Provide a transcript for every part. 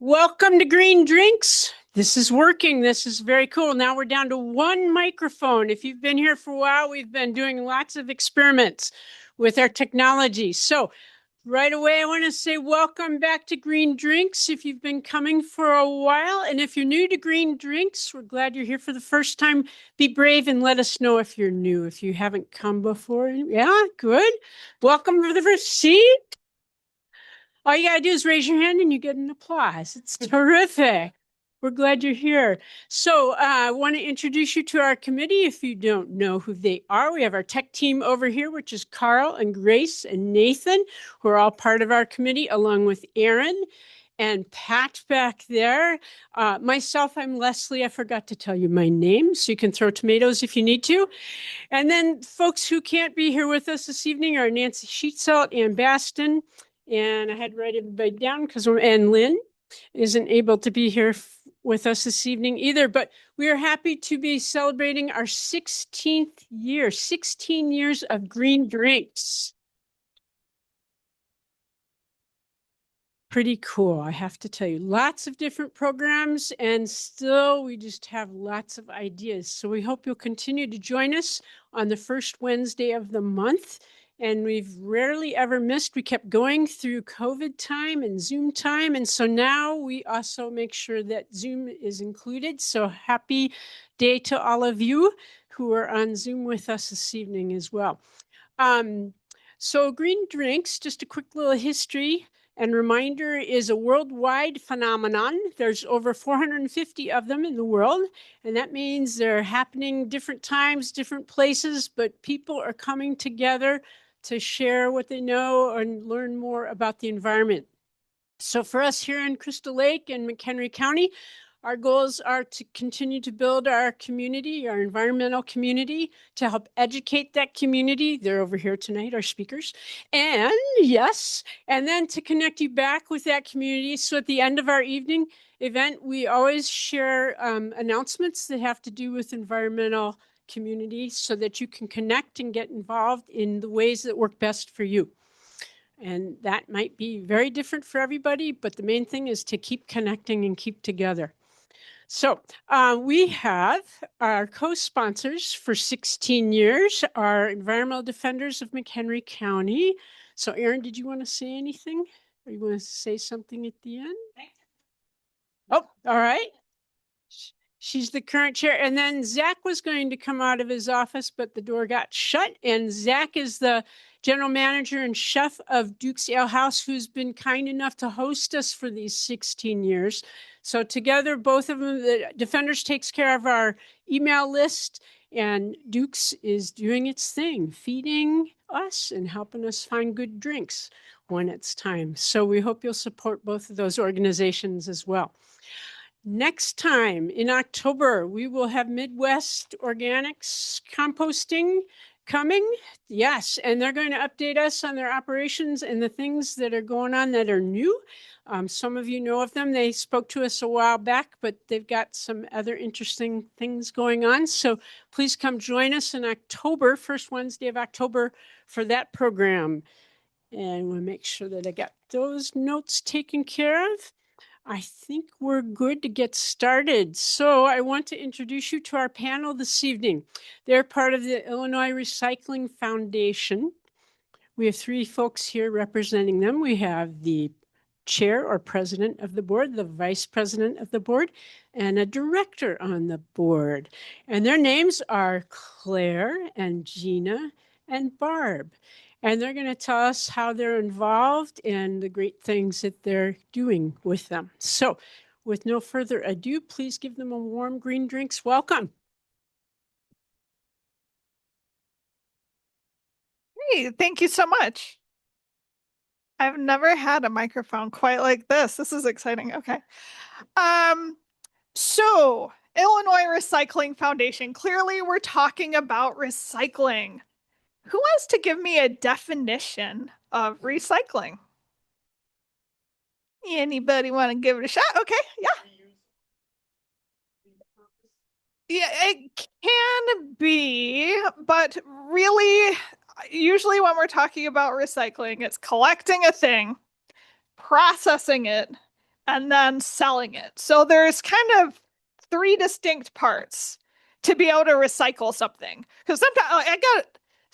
Welcome to Green Drinks. This is working. This is very cool. Now we're down to one microphone. If you've been here for a while, we've been doing lots of experiments with our technology. So right away, I want to say welcome back to Green Drinks if you've been coming for a while. And if you're new to Green Drinks, we're glad you're here for the first time. Be brave and let us know if you're new, if you haven't come before. Yeah, good. Welcome for the first seat. All you gotta do is raise your hand and you get an applause. It's terrific. We're glad you're here. So I want to introduce you to our committee if you don't know who they are. We have our tech team over here, which is Carl and Grace and Nathan, who are all part of our committee, along with Aaron and Pat back there. Myself, I'm Leslie. I forgot to tell you my name, so you can throw tomatoes if you need to. And then folks who can't be here with us this evening are Nancy Sheetsalt and Baston. And I had to write everybody down and Lynn isn't able to be here with us this evening either, but we are happy to be celebrating our 16th year, 16 years of Green Drinks. Pretty cool, I have to tell you. Lots of different programs, and still we just have lots of ideas. So we hope you'll continue to join us on the first Wednesday of the month. And we've rarely ever missed. We kept going through COVID time and Zoom time. And so now we also make sure that Zoom is included. So happy day to all of you who are on Zoom with us this evening as well. So Green Drinks, just a quick little history and reminder, is a worldwide phenomenon. There's over 450 of them in the world. And that means they're happening different times, different places, but people are coming together to share what they know and learn more about the environment. So for us here in Crystal Lake and McHenry County, our goals are to continue to build our community, our environmental community, to help educate that community. They're over here tonight, our speakers. And yes, and then to connect you back with that community. So at the end of our evening event, we always share announcements that have to do with environmental community so that you can connect and get involved in the ways that work best for you. And that might be very different for everybody, but the main thing is to keep connecting and keep together. So we have our co-sponsors for 16 years, our Environmental Defenders of McHenry County. So Erin, did you want to say anything? Or you want to say something at the end? Oh, all right. She's the current chair. And then Zach was going to come out of his office, but the door got shut. And Zach is the general manager and chef of Duke's Ale House, who's been kind enough to host us for these 16 years. So together, both of them, the Defenders takes care of our email list, and Duke's is doing its thing, feeding us and helping us find good drinks when it's time. So we hope you'll support both of those organizations as well. Next time in October, we will have Midwest Organics Composting coming. Yes, and they're going to update us on their operations and the things that are going on that are new. Some of you know of them. They spoke to us a while back, but they've got some other interesting things going on. So please come join us in October, first Wednesday of October, for that program. And we'll make sure that I got those notes taken care of. I think we're good to get started. So I want to introduce you to our panel this evening. They're part of the Illinois Recycling Foundation. We have three folks here representing them. We have the chair or president of the board, the vice president of the board, and a director on the board. And their names are Claire and Gina and Barb. And they're going to tell us how they're involved and the great things that they're doing with them. So with no further ado, please give them a warm Green Drinks welcome. Hey, thank you so much. I've never had a microphone quite like this. This is exciting. Okay. So Illinois Recycling Foundation. Clearly, we're talking about recycling. Who wants to give me a definition of recycling? Anybody want to give it a shot? Okay, yeah. Yeah, it can be, but really, usually when we're talking about recycling, it's collecting a thing, processing it, and then selling it. So there's kind of three distinct parts to be able to recycle something. Because sometimes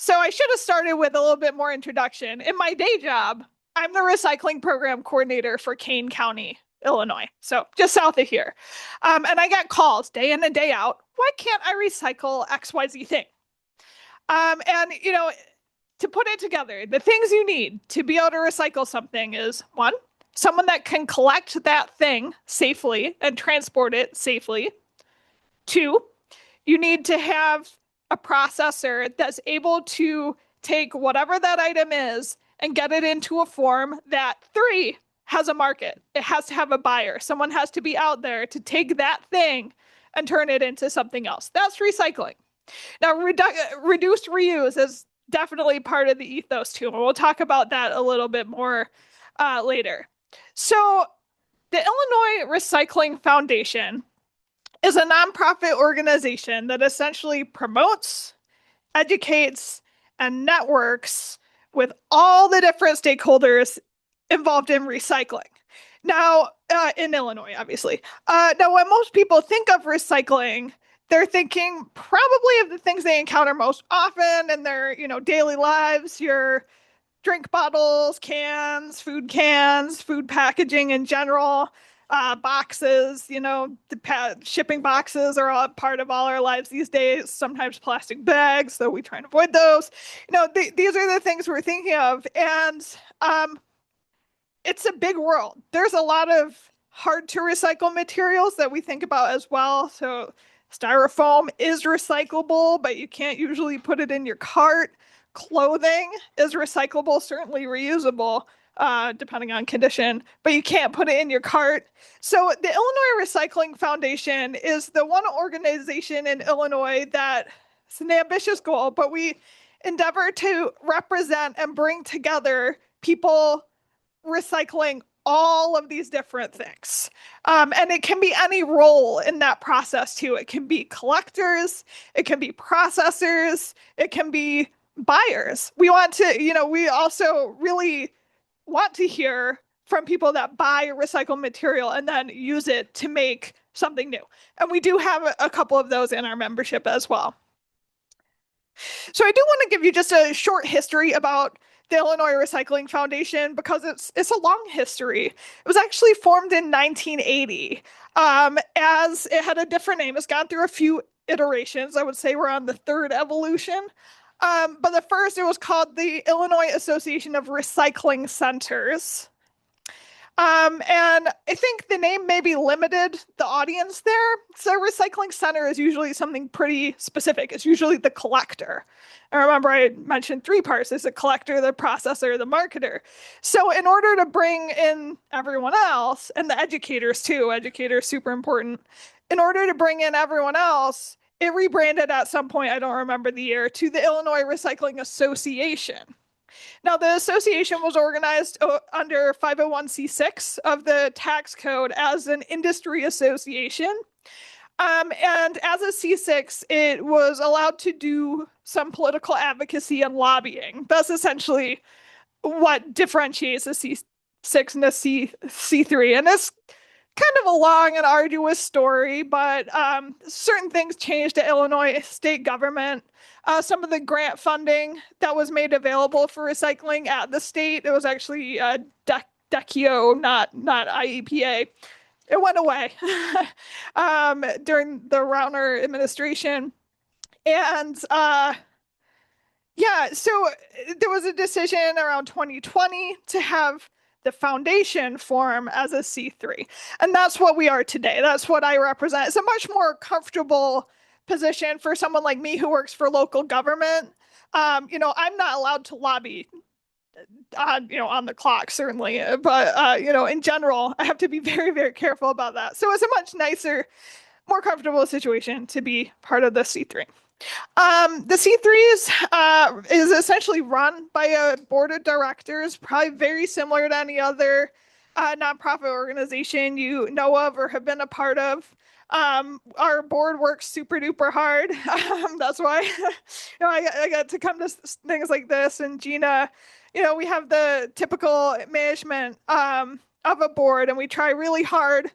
I should have started with a little bit more introduction. In my day job, I'm the recycling program coordinator for Kane County, Illinois, so just south of here. And I get calls day in and day out. Why can't I recycle XYZ thing? And to put it together, the things you need to be able to recycle something is one, someone that can collect that thing safely and transport it safely. Two, you need to have a processor that's able to take whatever that item is and get it into a form that, three, has a market. It has to have a buyer. Someone has to be out there to take that thing and turn it into something else. That's recycling. Now, reduced reuse is definitely part of the ethos too, and we'll talk about that a little bit more later. So the Illinois Recycling Foundation is a nonprofit organization that essentially promotes, educates, and networks with all the different stakeholders involved in recycling. Now, in Illinois, obviously. Now, when most people think of recycling, they're thinking probably of the things they encounter most often in their, daily lives, your drink bottles, cans, food packaging in general, boxes, the shipping boxes are all part of all our lives these days, sometimes plastic bags, though we try and avoid those. These are the things we're thinking of. And it's a big world. There's a lot of hard to recycle materials that we think about as well. So styrofoam is recyclable, but you can't usually put it in your cart. Clothing is recyclable, certainly reusable, depending on condition, but you can't put it in your cart. So the Illinois Recycling Foundation is the one organization in Illinois that it's an ambitious goal, but we endeavor to represent and bring together people recycling all of these different things. And it can be any role in that process too. It can be collectors, it can be processors, it can be buyers. We also really want to hear from people that buy recycled material and then use it to make something new. And we do have a couple of those in our membership as well. So I do want to give you just a short history about the Illinois Recycling Foundation because it's a long history. It was actually formed in 1980 as it had a different name. It's gone through a few iterations. I would say we're on the third evolution. But the first, it was called the Illinois Association of Recycling Centers. And I think the name maybe limited the audience there. So recycling center is usually something pretty specific. It's usually the collector. And remember, I mentioned three parts. There's the collector, the processor, the marketer. So in order to bring in everyone else, and the educators too, educators super important. In order to bring in everyone else, it rebranded at some point, I don't remember the year, to the Illinois Recycling Association. Now, the association was organized under 501c6 of the tax code as an industry association. And as a C6, it was allowed to do some political advocacy and lobbying. That's essentially what differentiates a C6 and a C3. And it's kind of a long and arduous story, but certain things changed at Illinois state government. Some of the grant funding that was made available for recycling at the state, it was actually DECIO, not IEPA. It went away during the Rauner administration. And so there was a decision around 2020 to have the foundation form as a C3. And that's what we are today. That's what I represent. It's a much more comfortable position for someone like me who works for local government. I'm not allowed to lobby on the clock, certainly, but in general, I have to be very, very careful about that. So it's a much nicer, more comfortable situation to be part of the C3. The C3s is essentially run by a board of directors, probably very similar to any other nonprofit organization you know of or have been a part of. Our board works super duper hard. That's why I got to come to things like this. And Gina, we have the typical management of a board, and we try really hard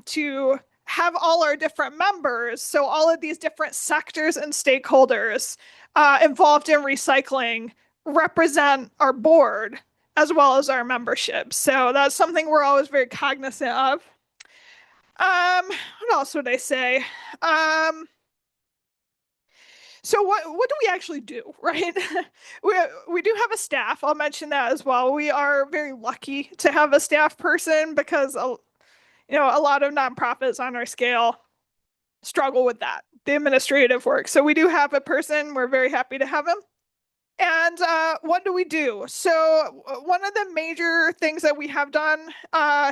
to have all our different members, so all of these different sectors and stakeholders involved in recycling represent our board as well as our membership. So that's something we're always very cognizant of. What else would I say? So what do we actually do, right? we do have a staff. I'll mention that as well. We are very lucky to have a staff person because a lot of nonprofits on our scale struggle with that, the administrative work. So we do have a person. We're very happy to have him. And what do we do? So one of the major things that we have done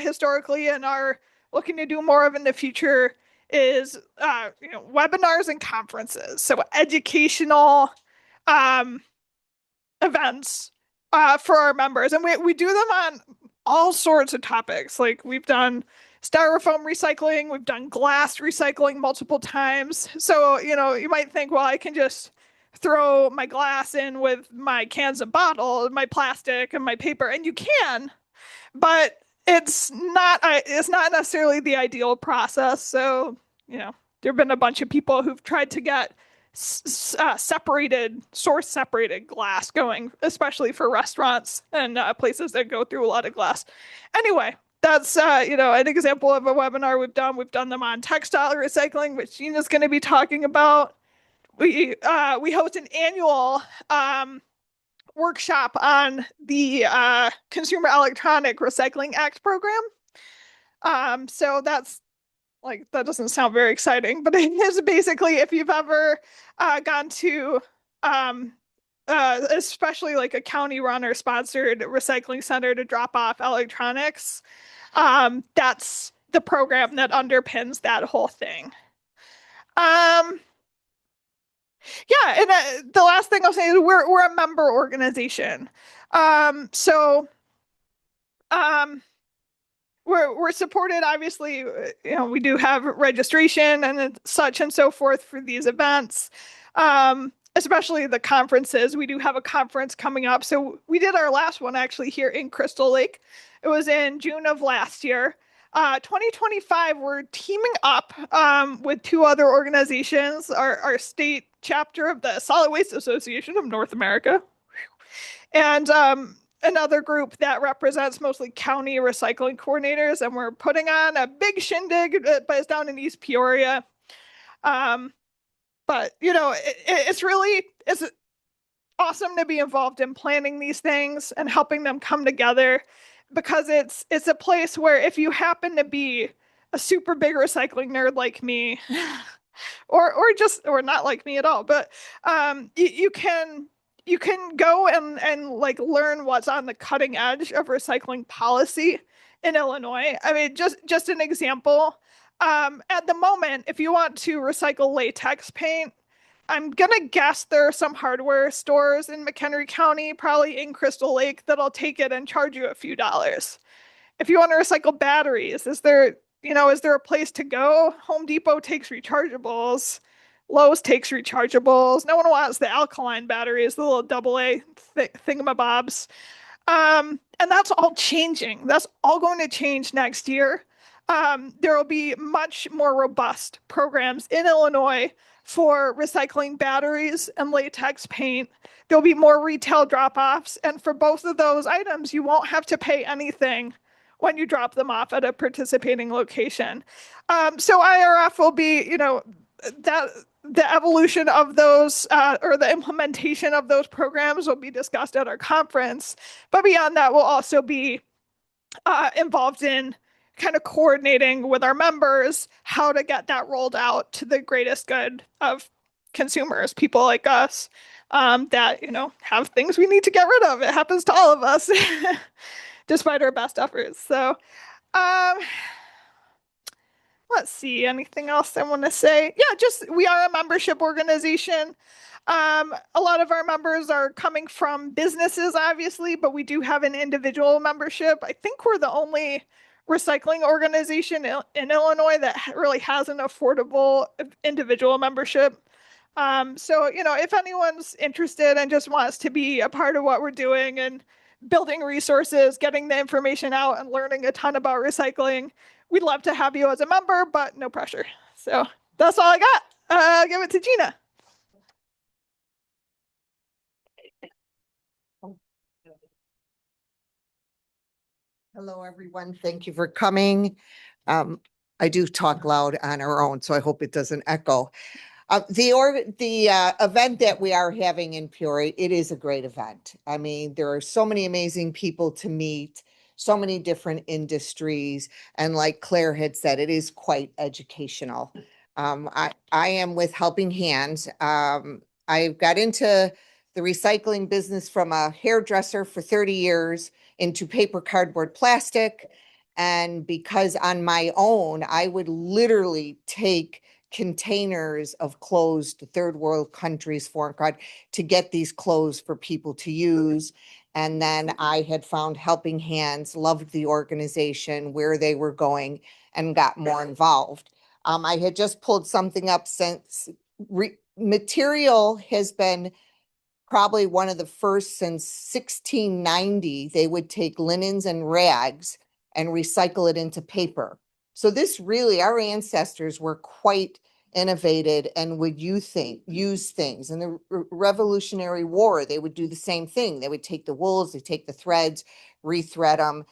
historically and are looking to do more of in the future is webinars and conferences. So educational events for our members. And we do them on all sorts of topics. Like we've done styrofoam recycling, we've done glass recycling multiple times. So, you might think, well, I can just throw my glass in with my cans and bottles, my plastic and my paper, and you can, but it's not necessarily the ideal process. So, there have been a bunch of people who've tried to get separated glass going, especially for restaurants and places that go through a lot of glass. Anyway, that's an example of a webinar we've done. We've done them on textile recycling, which Gina's going to be talking about. We host an annual workshop on the Consumer Electronic Recycling Act program. So that's that doesn't sound very exciting, but it is basically if you've ever gone to especially like a county run or sponsored recycling center to drop off electronics, that's the program that underpins that whole thing. Yeah, and the last thing I'll say is we're a member organization. We're supported, obviously, we do have registration and such and so forth for these events, especially the conferences. We do have a conference coming up. So we did our last one actually here in Crystal Lake. It was in June of last year. 2025, we're teaming up with two other organizations, our state chapter of the Solid Waste Association of North America, and another group that represents mostly county recycling coordinators. And we're putting on a big shindig, but it's down in East Peoria. But, it's awesome to be involved in planning these things and helping them come together, because it's a place where if you happen to be a super big recycling nerd like me, or not like me at all, but you can go and like learn what's on the cutting edge of recycling policy in Illinois. I mean, just an example. At the moment, if you want to recycle latex paint, I'm gonna guess there are some hardware stores in McHenry County, probably in Crystal Lake, that'll take it and charge you a few dollars. If you want to recycle batteries, is there a place to go? Home Depot takes rechargeables. Lowe's takes rechargeables. No one wants the alkaline batteries, the little AA thingamabobs. And that's all changing. That's all going to change next year. There will be much more robust programs in Illinois for recycling batteries and latex paint. There'll be more retail drop-offs. And for both of those items, you won't have to pay anything when you drop them off at a participating location. So IRF will be, that the evolution of those or the implementation of those programs will be discussed at our conference. But beyond that, we'll also be involved in kind of coordinating with our members how to get that rolled out to the greatest good of consumers, people like us that, have things we need to get rid of. It happens to all of us, despite our best efforts. So, let's see, anything else I want to say? Yeah, we are a membership organization. A lot of our members are coming from businesses, obviously, but we do have an individual membership. I think we're the only recycling organization in Illinois that really has an affordable individual membership. So, if anyone's interested and just wants to be a part of what we're doing and building resources, getting the information out, and learning a ton about recycling. We'd love to have you as a member, but no pressure. So that's all I got. I'll give it to Gina. Hello, everyone. Thank you for coming. I do talk loud on our own, so I hope it doesn't echo. The event that we are having in Peoria, it is a great event. I mean, there are so many amazing people to meet, so many different industries, and like Claire had said, it is quite educational. I am with Helping Hands. I got into the recycling business from a hairdresser for 30 years into paper, cardboard, plastic. And because on my own, I would literally take containers of clothes to third world countries, foreign countries, to get these clothes for people to use. And then I had found Helping Hands, loved the organization, where they were going, and got more involved. I had just pulled something up since material has been probably one of the first since 1690. They would take linens and rags and recycle it into paper. So this really, our ancestors were quite innovated and would use things. In the Revolutionary War, they would do the same thing. They would take the wools, they take the threads, rethread them,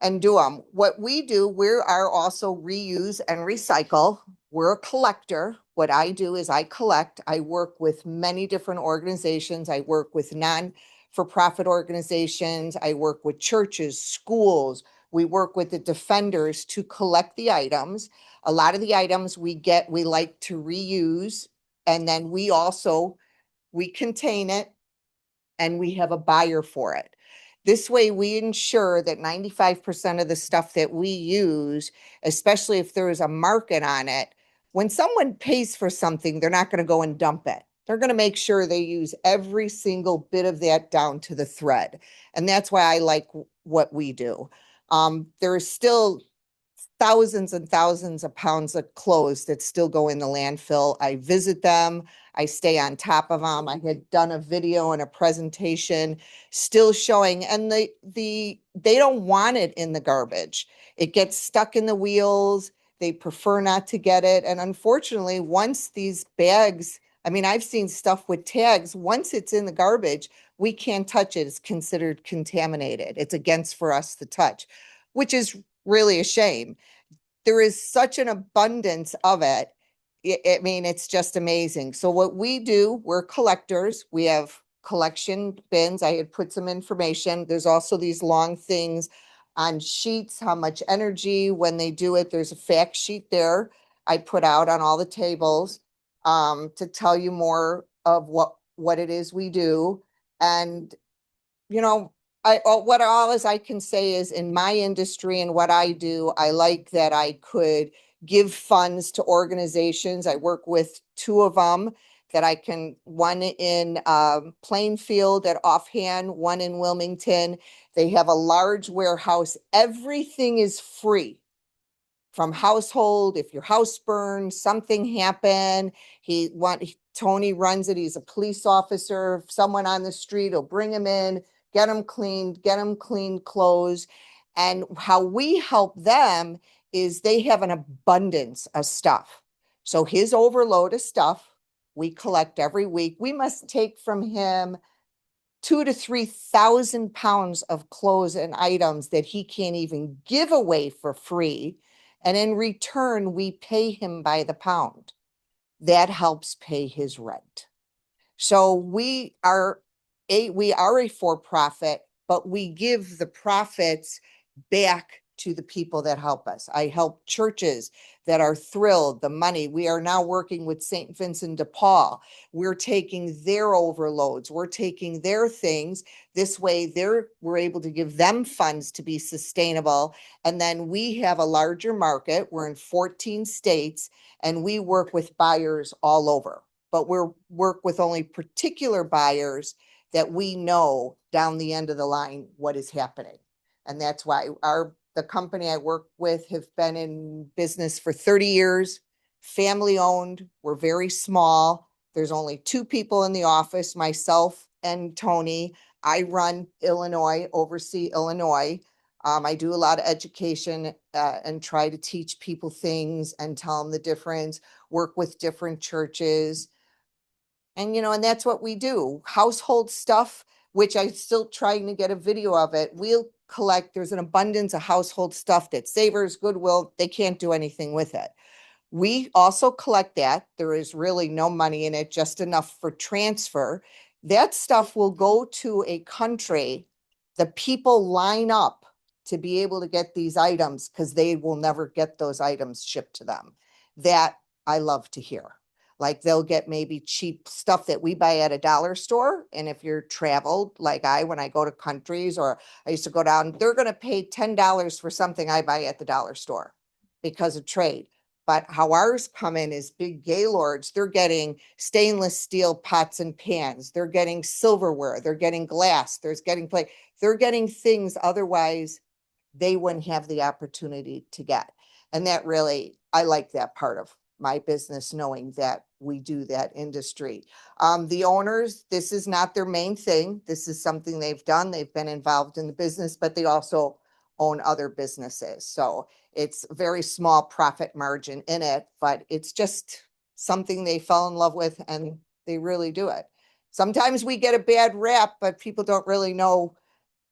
and do them. What we do, we are also reuse and recycle. We're a collector. What I do is I collect. I work with many different organizations. I work with non-for-profit organizations. I work with churches, schools. We work with the defenders to collect the items. A lot of the items we get, we like to reuse. And then we contain it and we have a buyer for it. This way we ensure that 95% of the stuff that we use, especially if there is a market on it, when someone pays for something, they're not going to go and dump it. They're going to make sure they use every single bit of that down to the thread. And that's why I like what we do. There's still thousands and thousands of pounds of clothes that still go in the landfill. I visit them. I stay on top of them. I had done a video and a presentation still showing, and they don't want it in the garbage. It gets stuck in the wheels. They prefer not to get it. And unfortunately, once these bags, I mean, I've seen stuff with tags, once it's in the garbage, we can't touch it. It's considered contaminated. It's against for us to touch, which is really a shame. There is such an abundance of it. I mean, it's just amazing. So what we do, we're collectors. We have collection bins. I had put some information. There's also these long things on sheets, how much energy when they do it. There's a fact sheet there I put out on all the tables to tell you more of what it is we do. And, you know, what all I can say is in my industry and what I do, I like that I could give funds to organizations. I work with two of them that I can, one in Plainfield at Offhand, one in Wilmington. They have a large warehouse. Everything is free. From household, if your house burned, something happened, Tony runs it. He's a police officer. If someone on the street will bring him in, get them clean clothes. And how we help them is they have an abundance of stuff. So his overload of stuff, we collect every week. We must take from him 2,000 to 3,000 pounds of clothes and items that he can't even give away for free. And in return, we pay him by the pound. That helps pay his rent. So we are a for-profit, but we give the profits back to the people that help us. I help churches that are thrilled, the money. We are now working with St. Vincent de Paul. We're taking their overloads. We're taking their things. This way we're able to give them funds to be sustainable. And then we have a larger market. We're in 14 states and we work with buyers all over, but we work with only particular buyers that we know down the end of the line what is happening. And that's why the company I work with have been in business for 30 years, family owned. We're very small. There's only two people in the office, myself and Tony. I run Illinois, oversee Illinois. I do a lot of education and try to teach people things and tell them the difference, work with different churches. And, and that's what we do. Household stuff, which I'm still trying to get a video of it. We'll collect, there's an abundance of household stuff that Savers, Goodwill, they can't do anything with it. We also collect that. There is really no money in it, just enough for transfer. That stuff will go to a country. The people line up to be able to get these items because they will never get those items shipped to them. That I love to hear. Like they'll get maybe cheap stuff that we buy at a dollar store. And if you're traveled like when I go to countries, or I used to go down, they're going to pay $10 for something I buy at the dollar store because of trade. But how ours come in is big gaylords. They're getting stainless steel pots and pans. They're getting silverware. They're getting glass. They're getting plate. They're getting things otherwise they wouldn't have the opportunity to get. And that really, I like that part of my business, knowing that we do that industry. The owners, this is not their main thing. This is something they've done. They've been involved in the business, but they also own other businesses. So it's a very small profit margin in it, but it's just something they fell in love with and they really do it. Sometimes we get a bad rap, but people don't really know.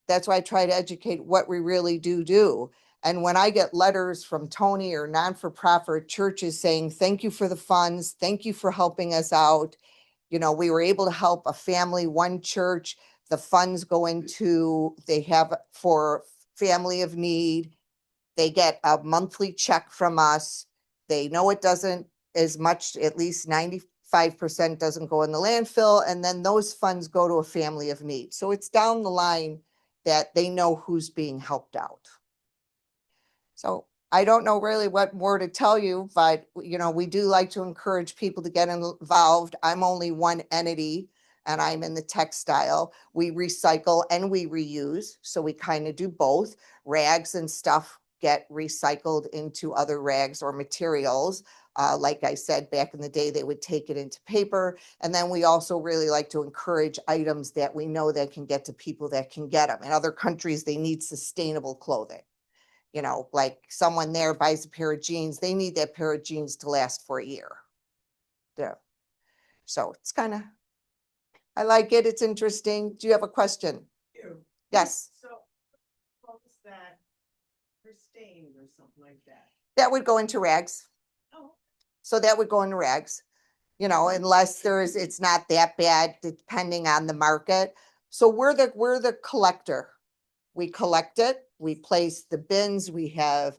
That's why I try to educate what we really do. And when I get letters from Tony or non-for-profit churches saying, thank you for the funds, thank you for helping us out. We were able to help a family, one church, the funds go into, they have for family of need. They get a monthly check from us. They know it doesn't as much, at least 95% doesn't go in the landfill. And then those funds go to a family of need. So it's down the line that they know who's being helped out. So I don't know really what more to tell you, but we do like to encourage people to get involved. I'm only one entity and I'm in the textile. We recycle and we reuse. So we kind of do both. Rags and stuff get recycled into other rags or materials. Like I said, back in the day, they would take it into paper. And then we also really like to encourage items that we know that can get to people that can get them. In other countries, they need sustainable clothing. Like someone there buys a pair of jeans, they need that pair of jeans to last for a year. Yeah. So it's kind of, I like it. It's interesting. Do you have a question? Yes. So what was that for stained or something like that? That would go into rags. Oh. So that would go into rags, unless it's not that bad, depending on the market. So we're the collector. We collect it. We place the bins. We have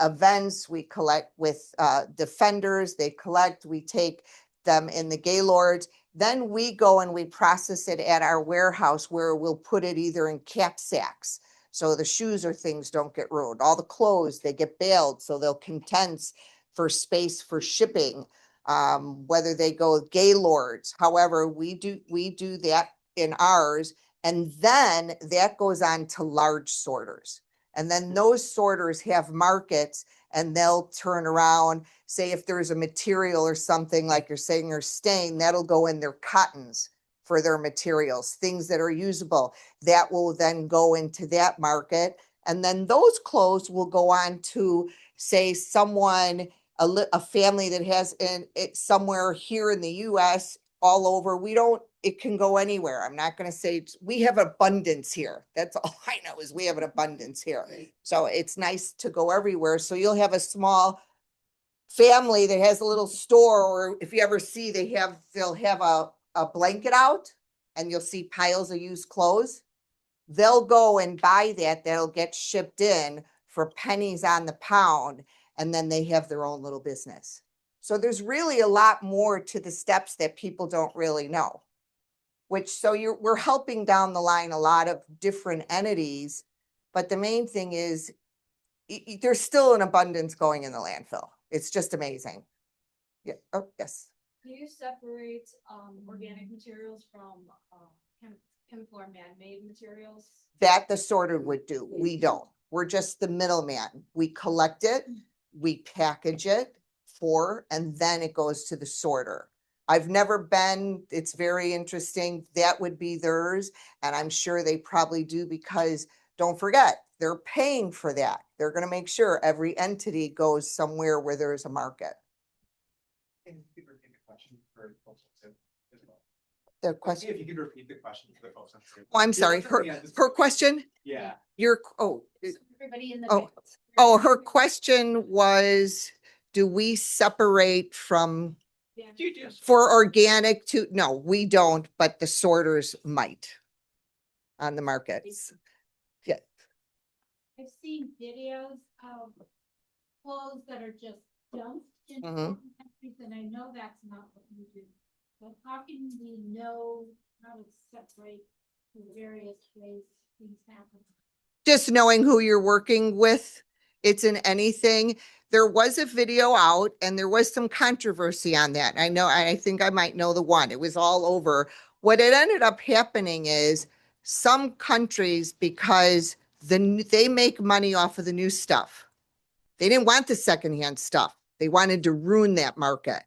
events. We collect with defenders. They collect. We take them in the gaylords. Then we go and we process it at our warehouse where we'll put it either in cap sacks. So the shoes or things don't get ruined. All the clothes, they get baled. So they'll condense for space for shipping, whether they go gaylords. However, we do that in ours. And then that goes on to large sorters. And then those sorters have markets and they'll turn around, say if there's a material or something like you're saying or stain, that'll go in their cottons for their materials, things that are usable. That will then go into that market. And then those clothes will go on to, say, someone, a family that has it somewhere here in the US, all over. It can go anywhere. I'm not going to say we have abundance here. That's all I know is we have an abundance here. So it's nice to go everywhere. So you'll have a small family that has a little store, or if you ever see, they'll have a blanket out and you'll see piles of used clothes. They'll go and buy that. That'll get shipped in for pennies on the pound. And then they have their own little business. So there's really a lot more to the steps that people don't really know. We're helping down the line a lot of different entities, but the main thing is there's still an abundance going in the landfill. It's just amazing. Yeah. Oh, yes. Do you separate organic materials from chemical or man-made materials? That the sorter would do. We don't. We're just the middleman. We collect it, we package it and then it goes to the sorter. I've never been. It's very interesting. That would be theirs. And I'm sure they probably do because don't forget, they're paying for that. They're going to make sure every entity goes somewhere where there's a market. Can you repeat the question for folks as well? The question. If you could repeat the question for the folks on Zoom. Oh, I'm sorry. Her question? Yeah. Everybody in the. Her question was, do we separate from for organic to, no, we don't, but the sorters might on the markets. Yeah. I've seen videos of clothes that are just dumped in Mhm. certain countries, and I know that's not what we do. But how can we know how to separate the various ways things happen? Just knowing who you're working with. It's in anything. There was a video out and there was some controversy on that. I know, I think I might know the one. It was all over. What it ended up happening is some countries, because they make money off of the new stuff. They didn't want the secondhand stuff. They wanted to ruin that market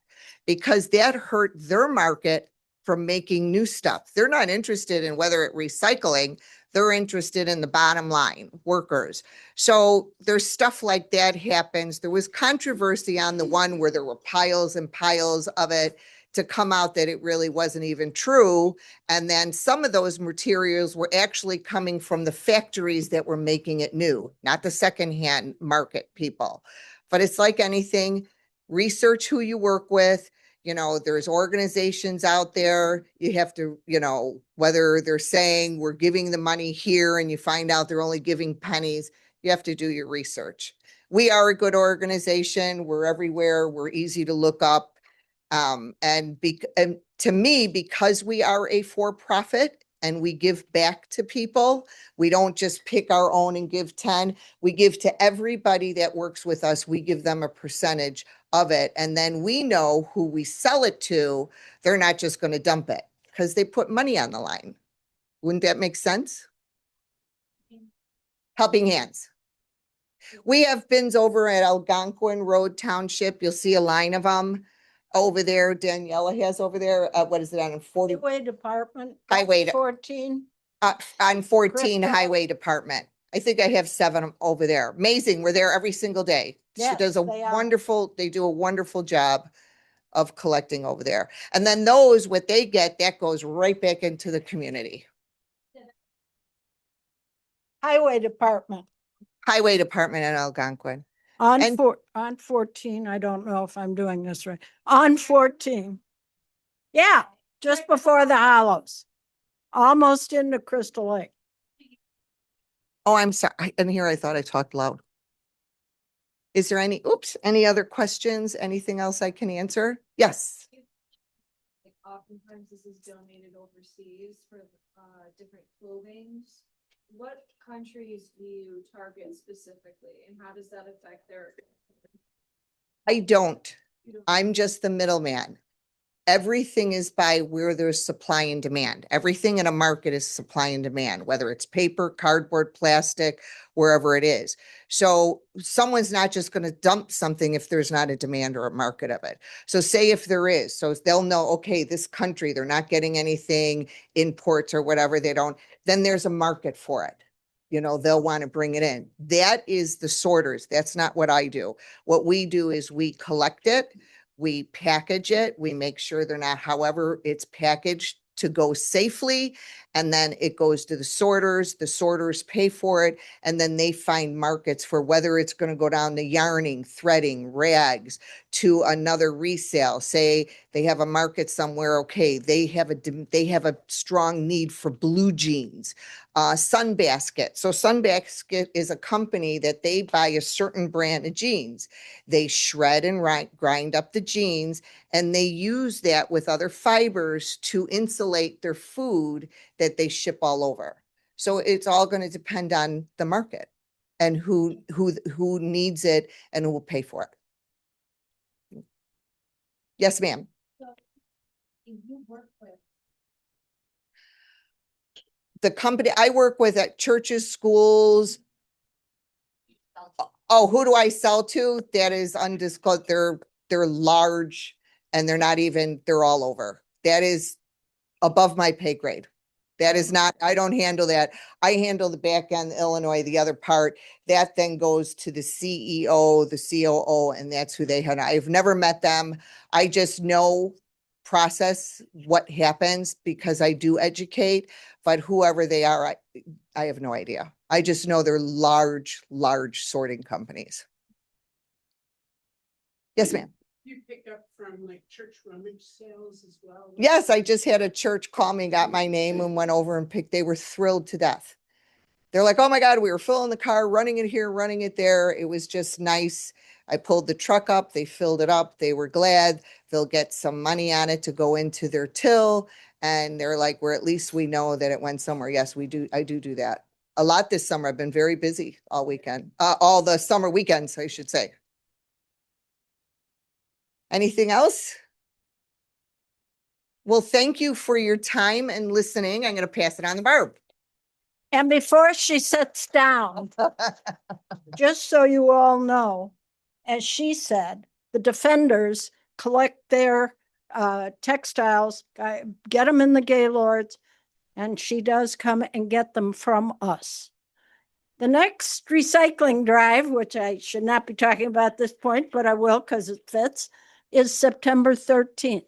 because that hurt their market from making new stuff. They're not interested in whether it's recycling. They're interested in the bottom line, workers. So there's stuff like that happens. There was controversy on the one where there were piles and piles of it to come out that it really wasn't even true. And then some of those materials were actually coming from the factories that were making it new, not the secondhand market people. But it's like anything, research who you work with. You know, there's organizations out there. You have to, you know, whether they're saying we're giving the money here and you find out they're only giving pennies, you have to do your research. We are a good organization. We're everywhere. We're easy to look up. And to me, because we are a for-profit and we give back to people, we don't just pick our own and give 10. We give to everybody that works with us. We give them a percentage of it. And then we know who we sell it to. They're not just going to dump it because they put money on the line. Wouldn't that make sense? Helping Hands. We have bins over at Algonquin Road Township. You'll see a line of them over there. Daniela has over there. What is it on 40? Highway Department. Highway 14. On 14 Crystal. Highway Department. I think I have 7 over there. Amazing. We're there every single day. She Yes, does a they are. wonderful, they do a wonderful job of collecting over there. And then those, what they get, that goes right back into the community. Highway Department. Highway Department in Algonquin. On And- on 14, I don't know if I'm doing this right. On 14. Yeah, just before the Hollows. Almost into Crystal Lake. Oh, I'm sorry. And here I thought I talked loud. Is there any other questions? Anything else I can answer? Yes. Like oftentimes this is donated overseas for different clothings. What countries do you target specifically and how does that affect their? I don't. You don't- I'm just the middleman. Everything is by where there's supply and demand. Everything in a market is supply and demand, whether it's paper, cardboard, plastic, wherever it is. So someone's not just going to dump something if there's not a demand or a market of it. So say if there is, so they'll know, okay, this country, they're not getting anything, imports or whatever, they don't, then there's a market for it. You know, they'll want to bring it in. That is the sorters. That's not what I do. What we do is we collect it. We package it. We make sure they're not, however it's packaged to go safely. And then it goes to the sorters pay for it. And then they find markets for whether it's going to go down to yarning, threading, rags to another resale. Say they have a market somewhere. Okay. They have a strong need for blue jeans, Sunbasket. So Sunbasket is a company that they buy a certain brand of jeans. They shred and grind up the jeans and they use that with other fibers to insulate their food that they ship all over. So it's all going to depend on the market and who needs it and who will pay for it. Yes, ma'am. You work with. The company I work with at churches, schools. Oh, who do I sell to? That is undisclosed. They're large. and they're all over. That is above my pay grade. That is not, I don't handle that. I handle the back end, Illinois, the other part. That then goes to the CEO, the COO, and that's who they had. I've never met them. I just know process what happens because I do educate, but whoever they are, I have no idea. I just know they're large sorting companies. Yes, ma'am. You pick up from like church rummage sales as well? Yes, I just had a church call me, got my name and went over and picked. They were thrilled to death. They're like, oh my God, we were filling the car, running it here, running it there. It was just nice. I pulled the truck up, they filled it up. They were glad they'll get some money on it to go into their till. And they're like, at least we know that it went somewhere. Yes, we do. I do that a lot this summer. I've been very busy all weekend, all the summer weekends, I should say. Anything else? Well, thank you for your time and listening. I'm going to pass it on to Barb. And before she sits down, just so you all know, as she said, the defenders collect their textiles, get them in the Gaylords, and she does come and get them from us. The next recycling drive, which I should not be talking about at this point, but I will because it fits, is September 13th.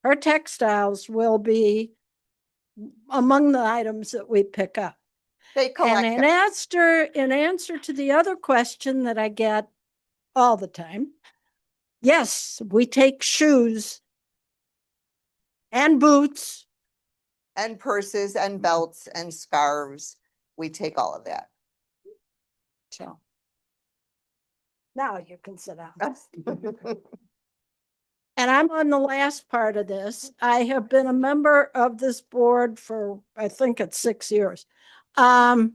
Her textiles will be among the items that we pick up. They collect And in answer to the other question that I get all the time, yes, we take shoes and boots and purses and belts and scarves. We take all of that. So now you can sit down. And I'm on the last part of this. I have been a member of this board for, I think it's 6 years. It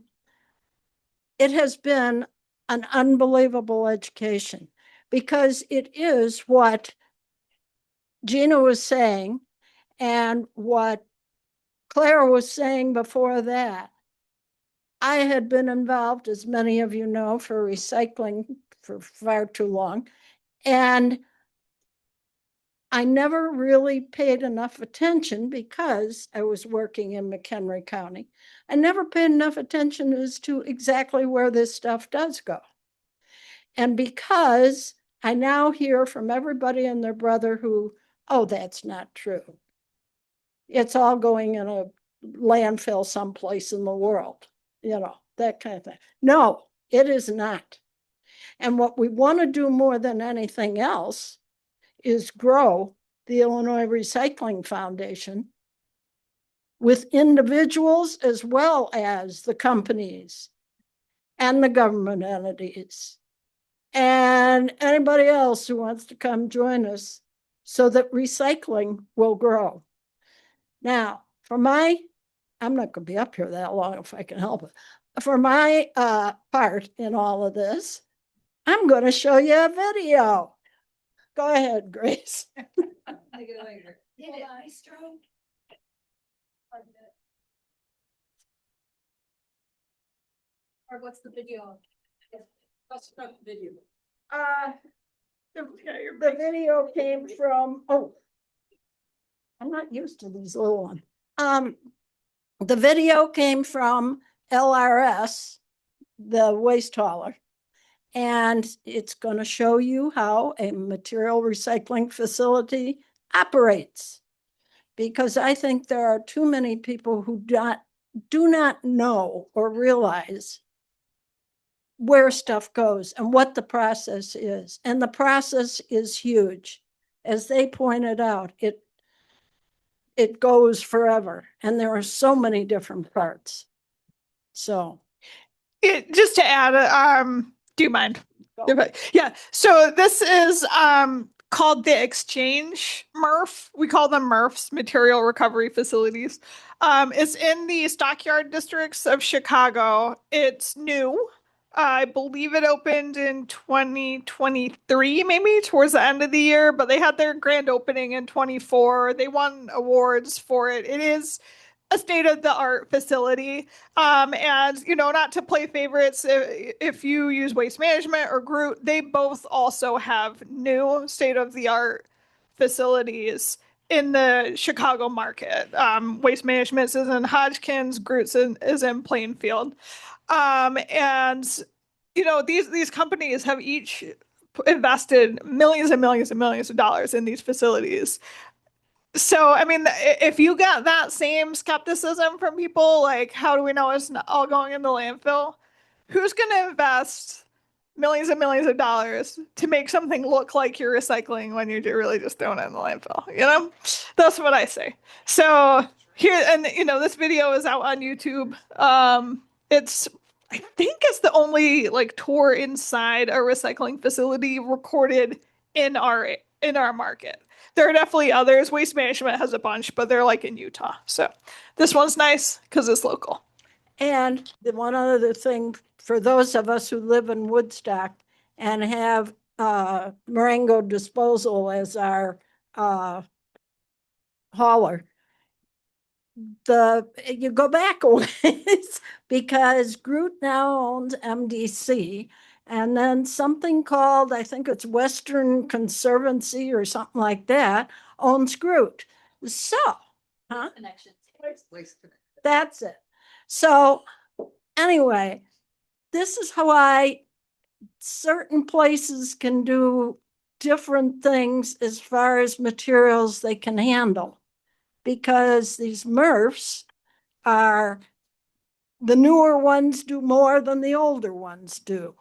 has been an unbelievable education because it is what Gina was saying and what Claire was saying before that. I had been involved, as many of you know, for recycling for far too long. And I never really paid enough attention because I was working in McHenry County. I never paid enough attention as to exactly where this stuff does go. And because I now hear from everybody and their brother who, oh, that's not true. It's all going in a landfill someplace in the world, that kind of thing. No, it is not. And what we want to do more than anything else is grow the Illinois Recycling Foundation with individuals as well as the companies and the government entities and anybody else who wants to come join us so that recycling will grow. Now, I'm not going to be up here that long if I can help it. For my part in all of this, I'm going to show you a video. Go ahead, Grace. Take it later. Yeah, stroke. Or what's the video? Let's start the video. The video came from, I'm not used to these little ones. The video came from LRS, the waste hauler. And it's going to show you how a material recycling facility operates. Because I think there are too many people who do not know or realize where stuff goes and what the process is. And the process is huge. As they pointed out, it goes forever. And there are so many different parts. So. Just to add, do you mind? Yeah. So this is called the Exchange MRF. We call them MRFs, Material Recovery Facilities. It's in the Stockyard districts of Chicago. It's new. I believe it opened in 2023, maybe towards the end of the year, but they had their grand opening in 24. They won awards for it. It is a state-of-the-art facility. And not to play favorites, if you use Waste Management or Groot, they both also have new state-of-the-art facilities in the Chicago market. Waste Management is in Hodgkins, Groot's is in Plainfield. And these companies have each invested millions and millions and millions of dollars in these facilities. So, I mean, if you got that same skepticism from people, like, how do we know it's not all going in the landfill? Who's going to invest millions and millions of dollars to make something look like you're recycling when you're really just throwing it in the landfill? That's what I say. So here, and this video is out on YouTube. I think it's the only like tour inside a recycling facility recorded in our market. There are definitely others. Waste Management has a bunch, but they're like in Utah. So this one's nice because it's local. And the one other thing for those of us who live in Woodstock and have Marengo Disposal as our hauler, you go back a ways because Groot now owns MDC, and then something called, I think it's Western Conservancy or something like that, owns Groot. So, Connections. that's it. So anyway, this is how certain places can do different things as far as materials they can handle. Because these MRFs the newer ones do more than the older ones do.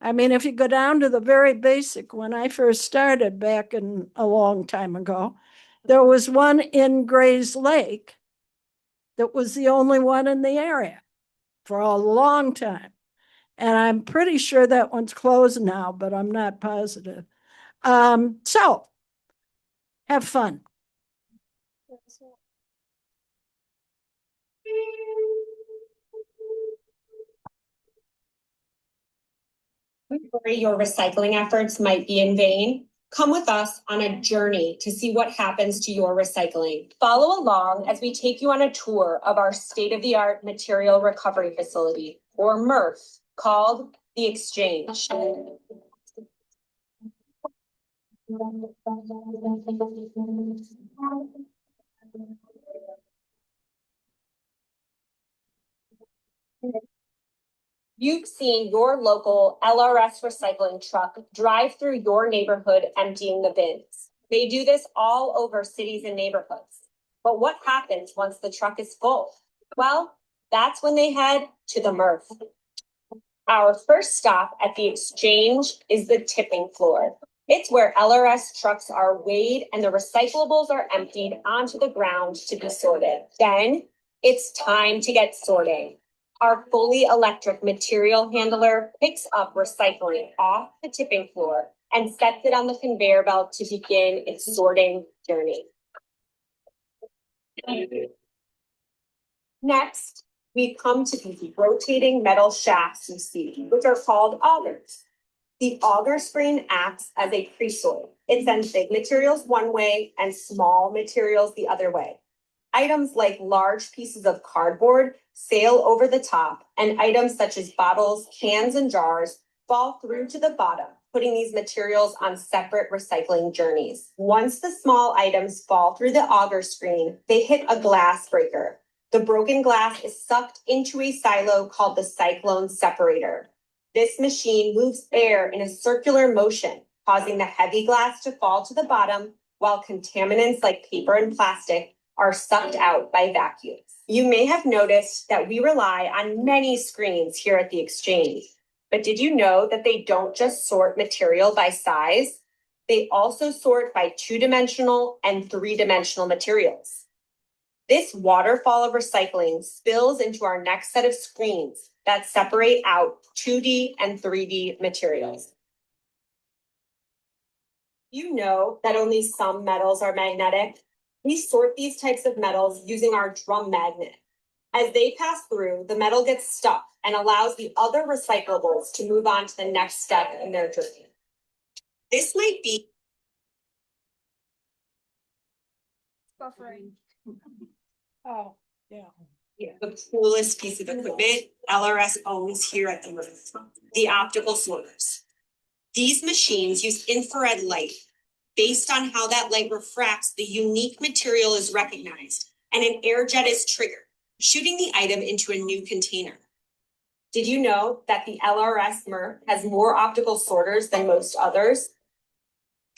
I mean, if you go down to the very basic, when I first started back in a long time ago, there was one in Gray's Lake that was the only one in the area for a long time. And I'm pretty sure that one's closed now, but I'm not positive. So have fun. Worry your recycling efforts might be in vain. Come with us on a journey to see what happens to your recycling. Follow along as we take you on a tour of our state-of-the-art material recovery facility, or MRF, called The Exchange. You've seen your local LRS recycling truck drive through your neighborhood emptying the bins. They do this all over cities and neighborhoods. But what happens once the truck is full? Well, that's when they head to the MRF. Our first stop at the Exchange is the tipping floor. It's where LRS trucks are weighed and the recyclables are emptied onto the ground to be sorted. Then it's time to get sorting. Our fully electric material handler picks up recycling off the tipping floor and sets it on the conveyor belt to begin its sorting journey. Next, we come to these rotating metal shafts you see, which are called augers. The auger screen acts as a pre-sort. It sends big materials one way and small materials the other way. Items like large pieces of cardboard sail over the top, and items such as bottles, cans, and jars fall through to the bottom, putting these materials on separate recycling journeys. Once the small items fall through the auger screen, they hit a glass breaker. The broken glass is sucked into a silo called the cyclone separator. This machine moves air in a circular motion, causing the heavy glass to fall to the bottom, while contaminants like paper and plastic are sucked out by vacuums. You may have noticed that we rely on many screens here at the Exchange, but did you know that they don't just sort material by size? They also sort by 2-dimensional and 3-dimensional materials. This waterfall of recycling spills into our next set of screens that separate out 2D and 3D materials. You know that only some metals are magnetic. We sort these types of metals using our drum magnet. As they pass through, the metal gets stuck and allows the other recyclables to move on to the next step in their journey. This might be Buffering. Oh, The coolest piece of equipment LRS owns here at the MRF, the optical sorters. These machines use infrared light. Based on how that light refracts, the unique material is recognized and an air jet is triggered, shooting the item into a new container. Did you know that the LRS MRF has more optical sorters than most others?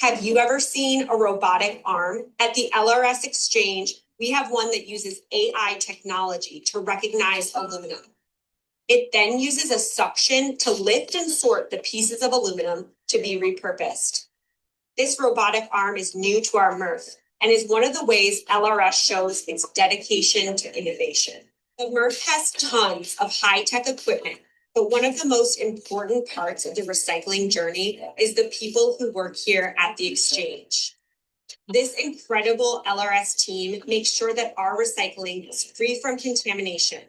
Have you ever seen a robotic arm? At the LRS Exchange, we have one that uses AI technology to recognize aluminum. It then uses a suction to lift and sort the pieces of aluminum to be repurposed. This robotic arm is new to our MRF and is one of the ways LRS shows its dedication to innovation. The MRF has tons of high-tech equipment, but one of the most important parts of the recycling journey is the people who work here at the Exchange. This incredible LRS team makes sure that our recycling is free from contamination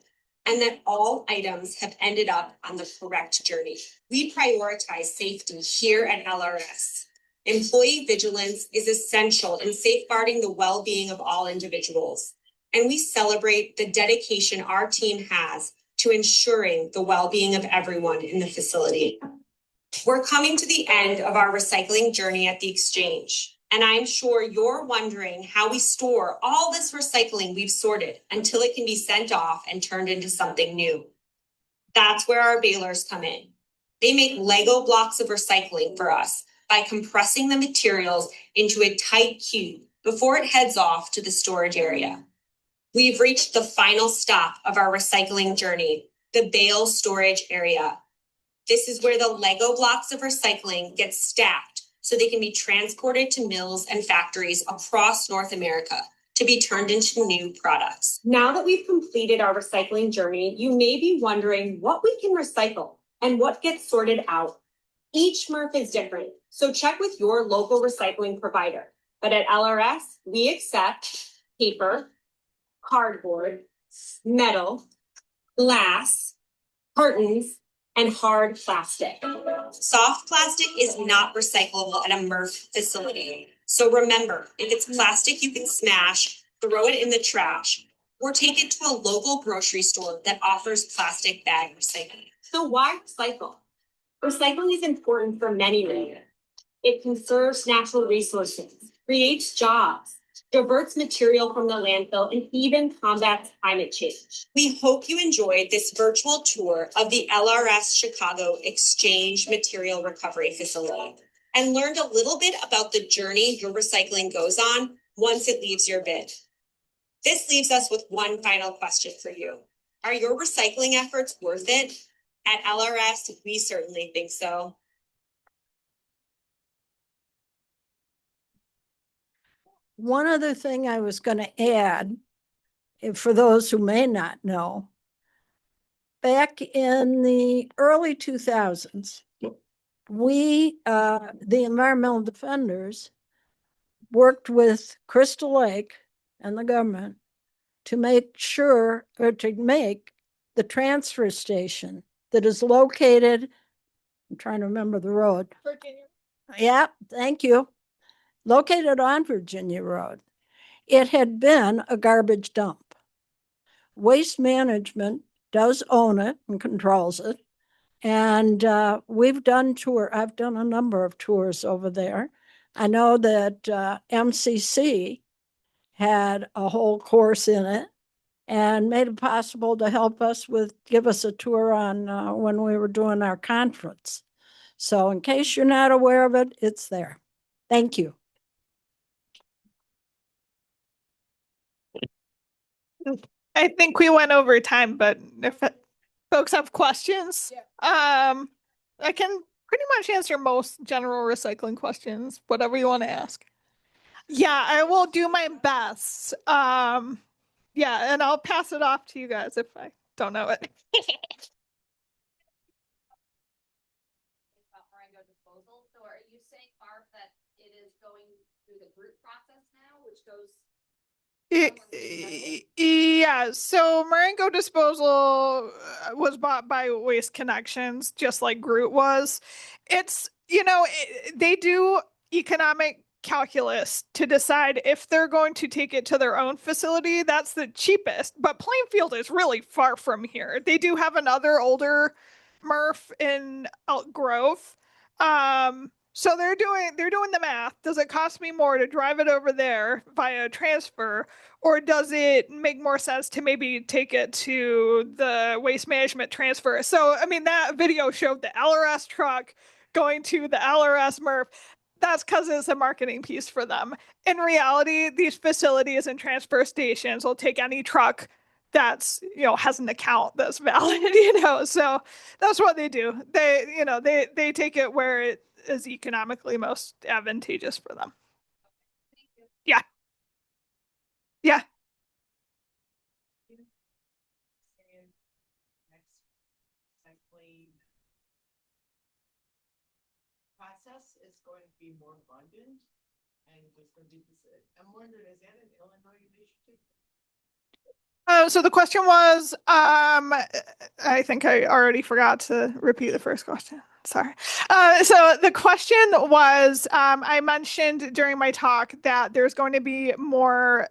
and that all items have ended up on the correct journey. We prioritize safety here at LRS. Employee vigilance is essential in safeguarding the well-being of all individuals, and we celebrate the dedication our team has to ensuring the well-being of everyone in the facility. We're coming to the end of our recycling journey at the Exchange, and I'm sure you're wondering how we store all this recycling we've sorted until it can be sent off and turned into something new. That's where our balers come in. They make Lego blocks of recycling for us by compressing the materials into a tight cube before it heads off to the storage area. We've reached the final stop of our recycling journey, the bale storage area. This is where the Lego blocks of recycling get stacked so they can be transported to mills and factories across North America to be turned into new products. Now that we've completed our recycling journey, you may be wondering what we can recycle and what gets sorted out. Each MRF is different, so check with your local recycling provider. But at LRS, we accept paper, cardboard, metal, glass, cartons, and hard plastic. Soft plastic is not recyclable at a MRF facility. So remember, if it's plastic you can smash, throw it in the trash, or take it to a local grocery store that offers plastic bag recycling. So why recycle? Recycling is important for many reasons. It conserves natural resources, creates jobs, diverts material from the landfill, and even combats climate change. We hope you enjoyed this virtual tour of the LRS Chicago Exchange Material Recovery Facility and learned a little bit about the journey your recycling goes on once it leaves your bin. This leaves us with one final question for you. Are your recycling efforts worth it? At LRS, we certainly think so. One other thing I was going to add, for those who may not know, back in the early 2000s, we, the environmental defenders, worked with Crystal Lake and the government to make sure, or to make the transfer station that is located, I'm trying to remember the road. Virginia. Yeah, thank you. Located on Virginia Road. It had been a garbage dump. Waste Management does own it and controls it. And I've done a number of tours over there. I know that MCC had a whole course in it and made it possible to help us give us a tour on when we were doing our conference. So in case you're not aware of it, it's there. Thank you. I think we went over time, but if folks have questions, I can pretty much answer most general recycling questions, whatever you want to ask. Yeah, I will do my best. Yeah, and I'll pass it off to you guys if I don't know it. About Marengo disposal. So are you saying, Barb, that it is going through the group process now, which goes? Yeah, so Marengo Disposal was bought by Waste Connections, just like Groot was. It's, they do economic calculus to decide if they're going to take it to their own facility. That's the cheapest, but Plainfield is really far from here. They do have another older MRF in Elk Grove. So they're doing the math. Does it cost me more to drive it over there via transfer, or does it make more sense to maybe take it to the waste management transfer? So I mean, that video showed the LRS truck going to the LRS MRF. That's because it's a marketing piece for them. In reality, these facilities and transfer stations will take any truck that's, has an account that's valid, so that's what they do. They take it where it is economically most advantageous for them. Yeah. Yeah. Process is going to be more abundant and there's going to be this, I'm wondering, is that an Illinois initiative? So the question was, I think I already forgot to repeat the first question. Sorry. So the question was, I mentioned during my talk that there's going to be more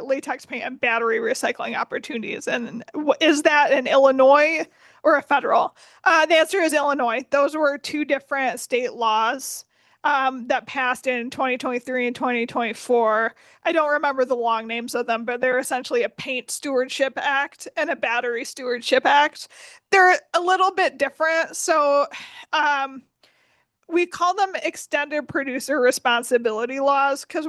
latex paint and battery recycling opportunities. And is that in Illinois or a federal? The answer is Illinois. Those were two different state laws that passed in 2023 and 2024. I don't remember the long names of them, but they're essentially a paint stewardship act and a battery stewardship act. They're a little bit different. So we call them extended producer responsibility laws because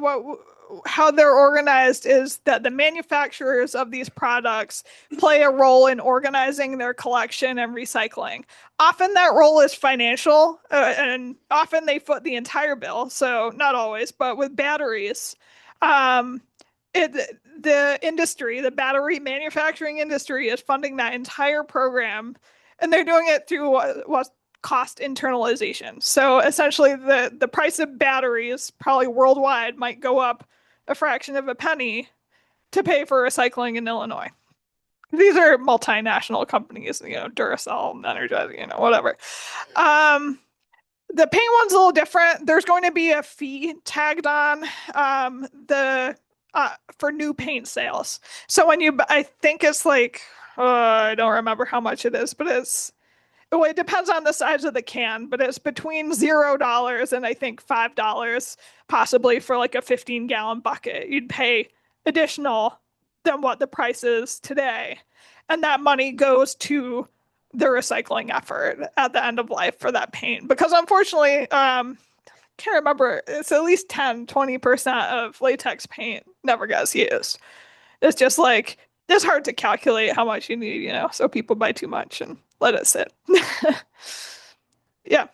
how they're organized is that the manufacturers of these products play a role in organizing their collection and recycling. Often that role is financial, and often they foot the entire bill. So not always, but with batteries, the industry, the battery manufacturing industry, is funding that entire program, and they're doing it through what's cost internalization. So essentially the price of batteries probably worldwide might go up a fraction of a penny to pay for recycling in Illinois. These are multinational companies, Duracell, Energizer, whatever. The paint one's a little different. There's going to be a fee tagged on for new paint sales. So when I think it's like, I don't remember how much it is, but it depends on the size of the can, but it's between $0 and I think $5, possibly for like a 15-gallon bucket. You'd pay additional than what the price is today. And that money goes to the recycling effort at the end of life for that paint. Because unfortunately, can't remember, it's at least 10-20% of latex paint never gets used. It's just like, it's hard to calculate how much you need, so people buy too much and let it sit. Yeah.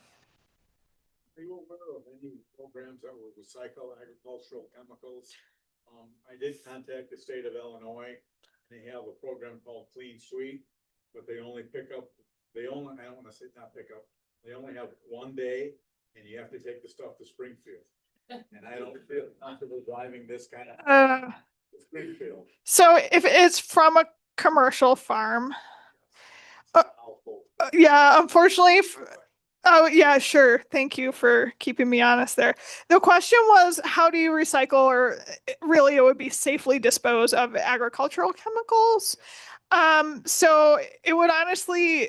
Are you aware of any programs that will recycle agricultural chemicals? I did contact the state of Illinois. They have a program called Clean Sweep, but they only I don't want to say not pick up. They only have one day and you have to take the stuff to Springfield. And I don't feel comfortable driving this kind of Springfield. So if it's from a commercial farm, yeah, unfortunately, oh yeah, sure. Thank you for keeping me honest there. The question was, how do you recycle, or really it would be safely dispose of agricultural chemicals? So it would honestly,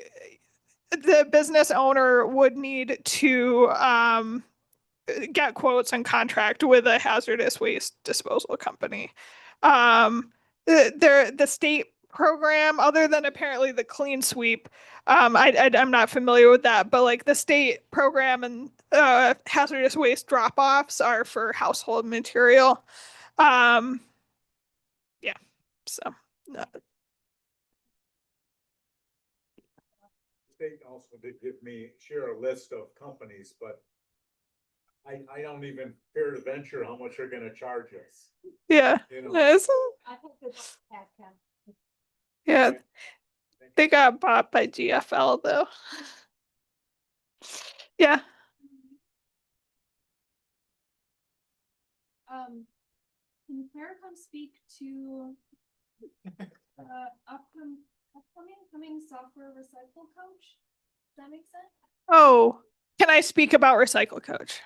the business owner would need to get quotes and contract with a hazardous waste disposal company. The state program, other than apparently the Clean Sweep, I'm not familiar with that, but like the state program and hazardous waste drop-offs are for household material. Yeah, so. State also did share a list of companies, but I don't even fear to venture how much they're gonna charge us. Yeah. Yeah. They got bought by GFL though. Yeah. Can Claire come speak to upcoming software recycle coach? Does that make sense? Oh, can I speak about Recycle Coach?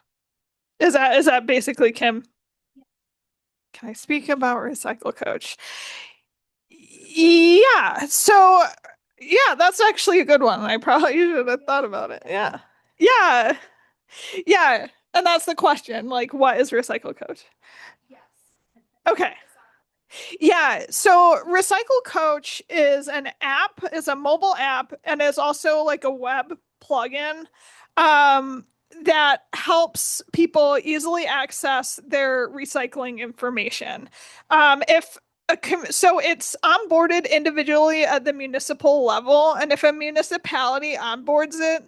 Is that basically, Kim? Can I speak about Recycle Coach? Yeah. So yeah, that's actually a good one. I probably should have thought about it. Yeah. Yeah. Yeah. And that's the question. Like, what is Recycle Coach? Yes. Okay. Yeah, so Recycle Coach is an app, is a mobile app, and is also like a web plugin that helps people easily access their recycling information. If so it's onboarded individually at the municipal level, and if a municipality onboards it,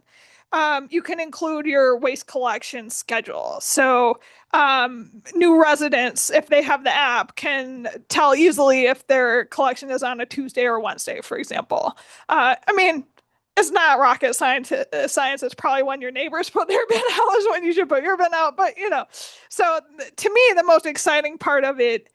you can include your waste collection schedule. So new residents, if they have the app, can tell easily if their collection is on a Tuesday or Wednesday, for example. I mean, it's not rocket science. It's probably when your neighbors put their bin out is when you should put your bin out. But so to me, the most exciting part of it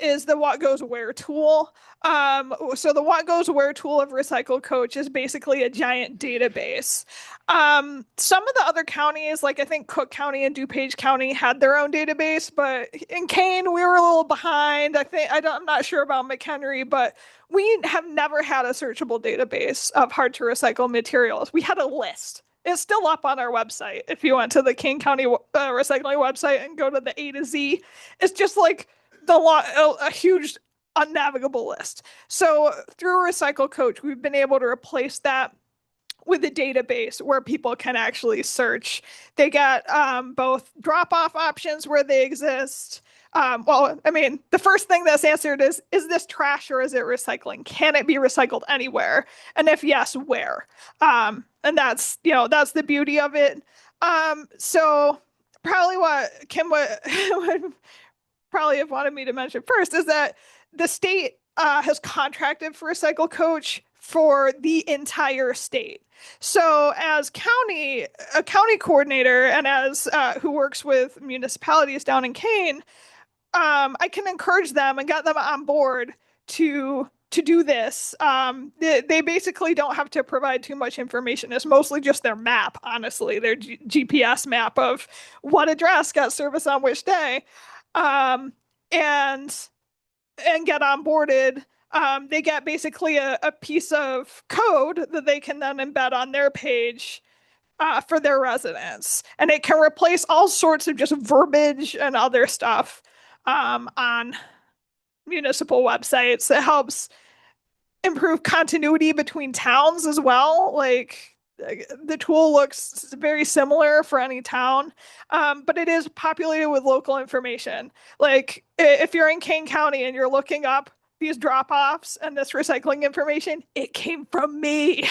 is the what goes where tool. So the what goes where tool of Recycle Coach is basically a giant database. Some of the other counties, like I think Cook County and DuPage County, had their own database, but in Kane we were a little behind. I'm not sure about McHenry, but we have never had a searchable database of hard to recycle materials. We had a list. It's still up on our website. If you went to the Kane County recycling website and go to the A to Z, it's just like a huge unnavigable list. So through Recycle Coach, we've been able to replace that with a database where people can actually search. They get both drop-off options where they exist. Well, I mean, the first thing that's answered is this trash or is it recycling? Can it be recycled anywhere? And if yes, where? And that's the beauty of it. So probably what Kim would probably have wanted me to mention first is that the state has contracted for Recycle Coach for the entire state. So as a county coordinator and as who works with municipalities down in Kane, I can encourage them and get them on board to do this. They basically don't have to provide too much information. It's mostly just their map, honestly, their GPS map of what address got service on which day. And get onboarded. They get basically a piece of code that they can then embed on their page for their residents. And it can replace all sorts of just verbiage and other stuff on municipal websites. It helps improve continuity between towns as well. Like the tool looks very similar for any town, but it is populated with local information. Like if you're in Kane County and you're looking up these drop-offs and this recycling information, it came from me.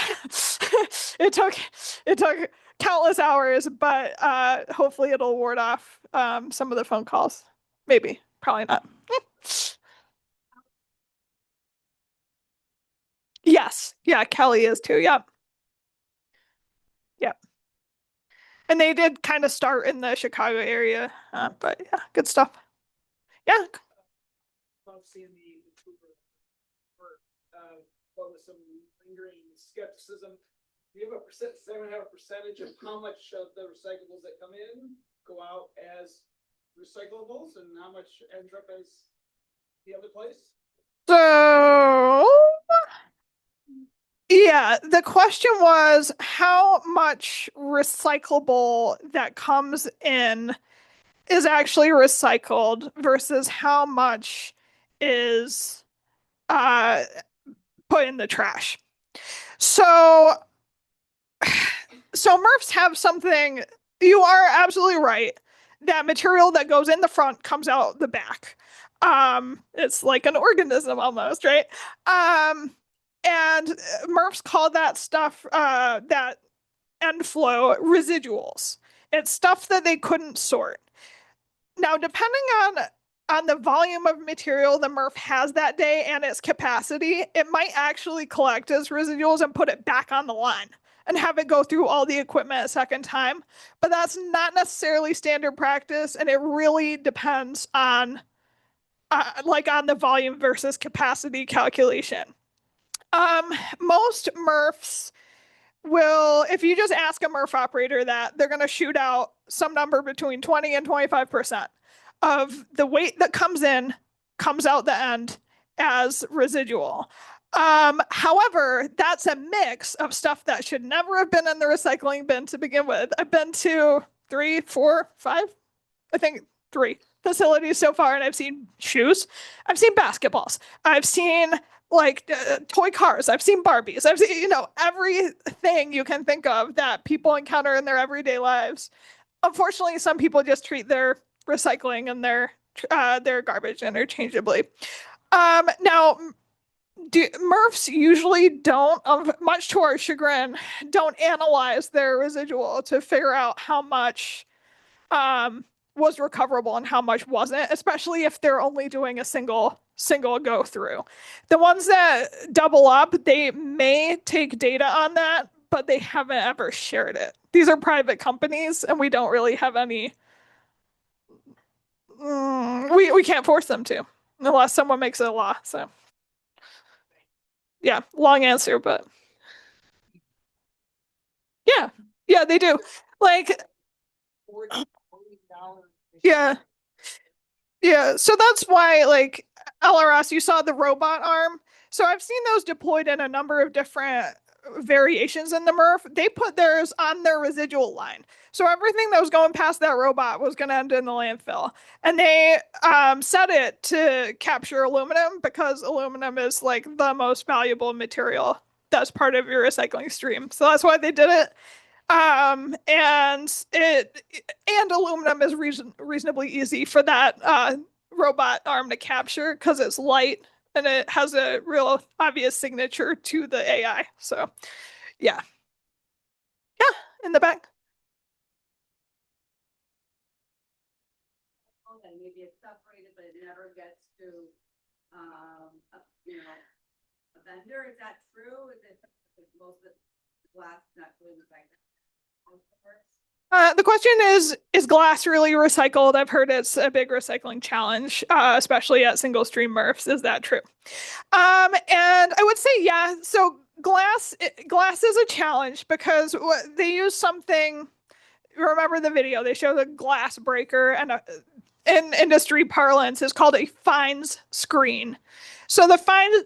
It took countless hours, but hopefully it'll ward off some of the phone calls. Maybe, probably not. Yes, yeah, Kelly is too. Yep. Yep. And they did kind of start in the Chicago area, but yeah, good stuff. Yeah. Love seeing the improvement but with some lingering skepticism. Do you have a percent? Does anyone have a percentage of how much of the recyclables that come in go out as recyclables, and how much ends up as the other place? So yeah, the question was how much recyclable that comes in is actually recycled versus how much is put in the trash. So MRFs have something, you are absolutely right. That material that goes in the front comes out the back. It's like an organism almost, right? And MRFs call that stuff, that end flow, residuals. It's stuff that they couldn't sort. Now, depending on the volume of material the MRF has that day and its capacity, it might actually collect as residuals and put it back on the line and have it go through all the equipment a second time. But that's not necessarily standard practice, and it really depends on on the volume versus capacity calculation. Most MRFs will, if you just ask a MRF operator that, they're going to shoot out some number between 20 and 25% of the weight that comes out the end as residual. However, that's a mix of stuff that should never have been in the recycling bin to begin with. I've been to 3, 4, 5, I think 3 facilities so far, and I've seen shoes, I've seen basketballs, I've seen like toy cars, I've seen Barbies, I've seen, everything you can think of that people encounter in their everyday lives. Unfortunately, some people just treat their recycling and their garbage interchangeably. Now, MRFs usually don't, much to our chagrin, don't analyze their residual to figure out how much was recoverable and how much wasn't, especially if they're only doing a single go through. The ones that double up, they may take data on that, but they haven't ever shared it. These are private companies, and we don't really have any. We can't force them to, unless someone makes it a law. So, yeah, long answer, but yeah, they do. Like, yeah. Yeah, so that's why, like, LRS, you saw the robot arm. So I've seen those deployed in a number of different variations in the MRF. They put theirs on their residual line. So everything that was going past that robot was going to end in the landfill. And they set it to capture aluminum because aluminum is like the most valuable material that's part of your recycling stream. So that's why they did it. And aluminum is reasonably easy for that robot arm to capture because it's light and it has a real obvious signature to the AI. So yeah, in the back. Okay, maybe it's separated, but it never gets to a vendor. Is that true? Is it most of the glass not really recycled? The question is glass really recycled? I've heard it's a big recycling challenge, especially at single stream MRFs. Is that true? And I would say, yeah. So glass is a challenge because they use something. Remember the video? They show the glass breaker, and in industry parlance is called a fines screen. So the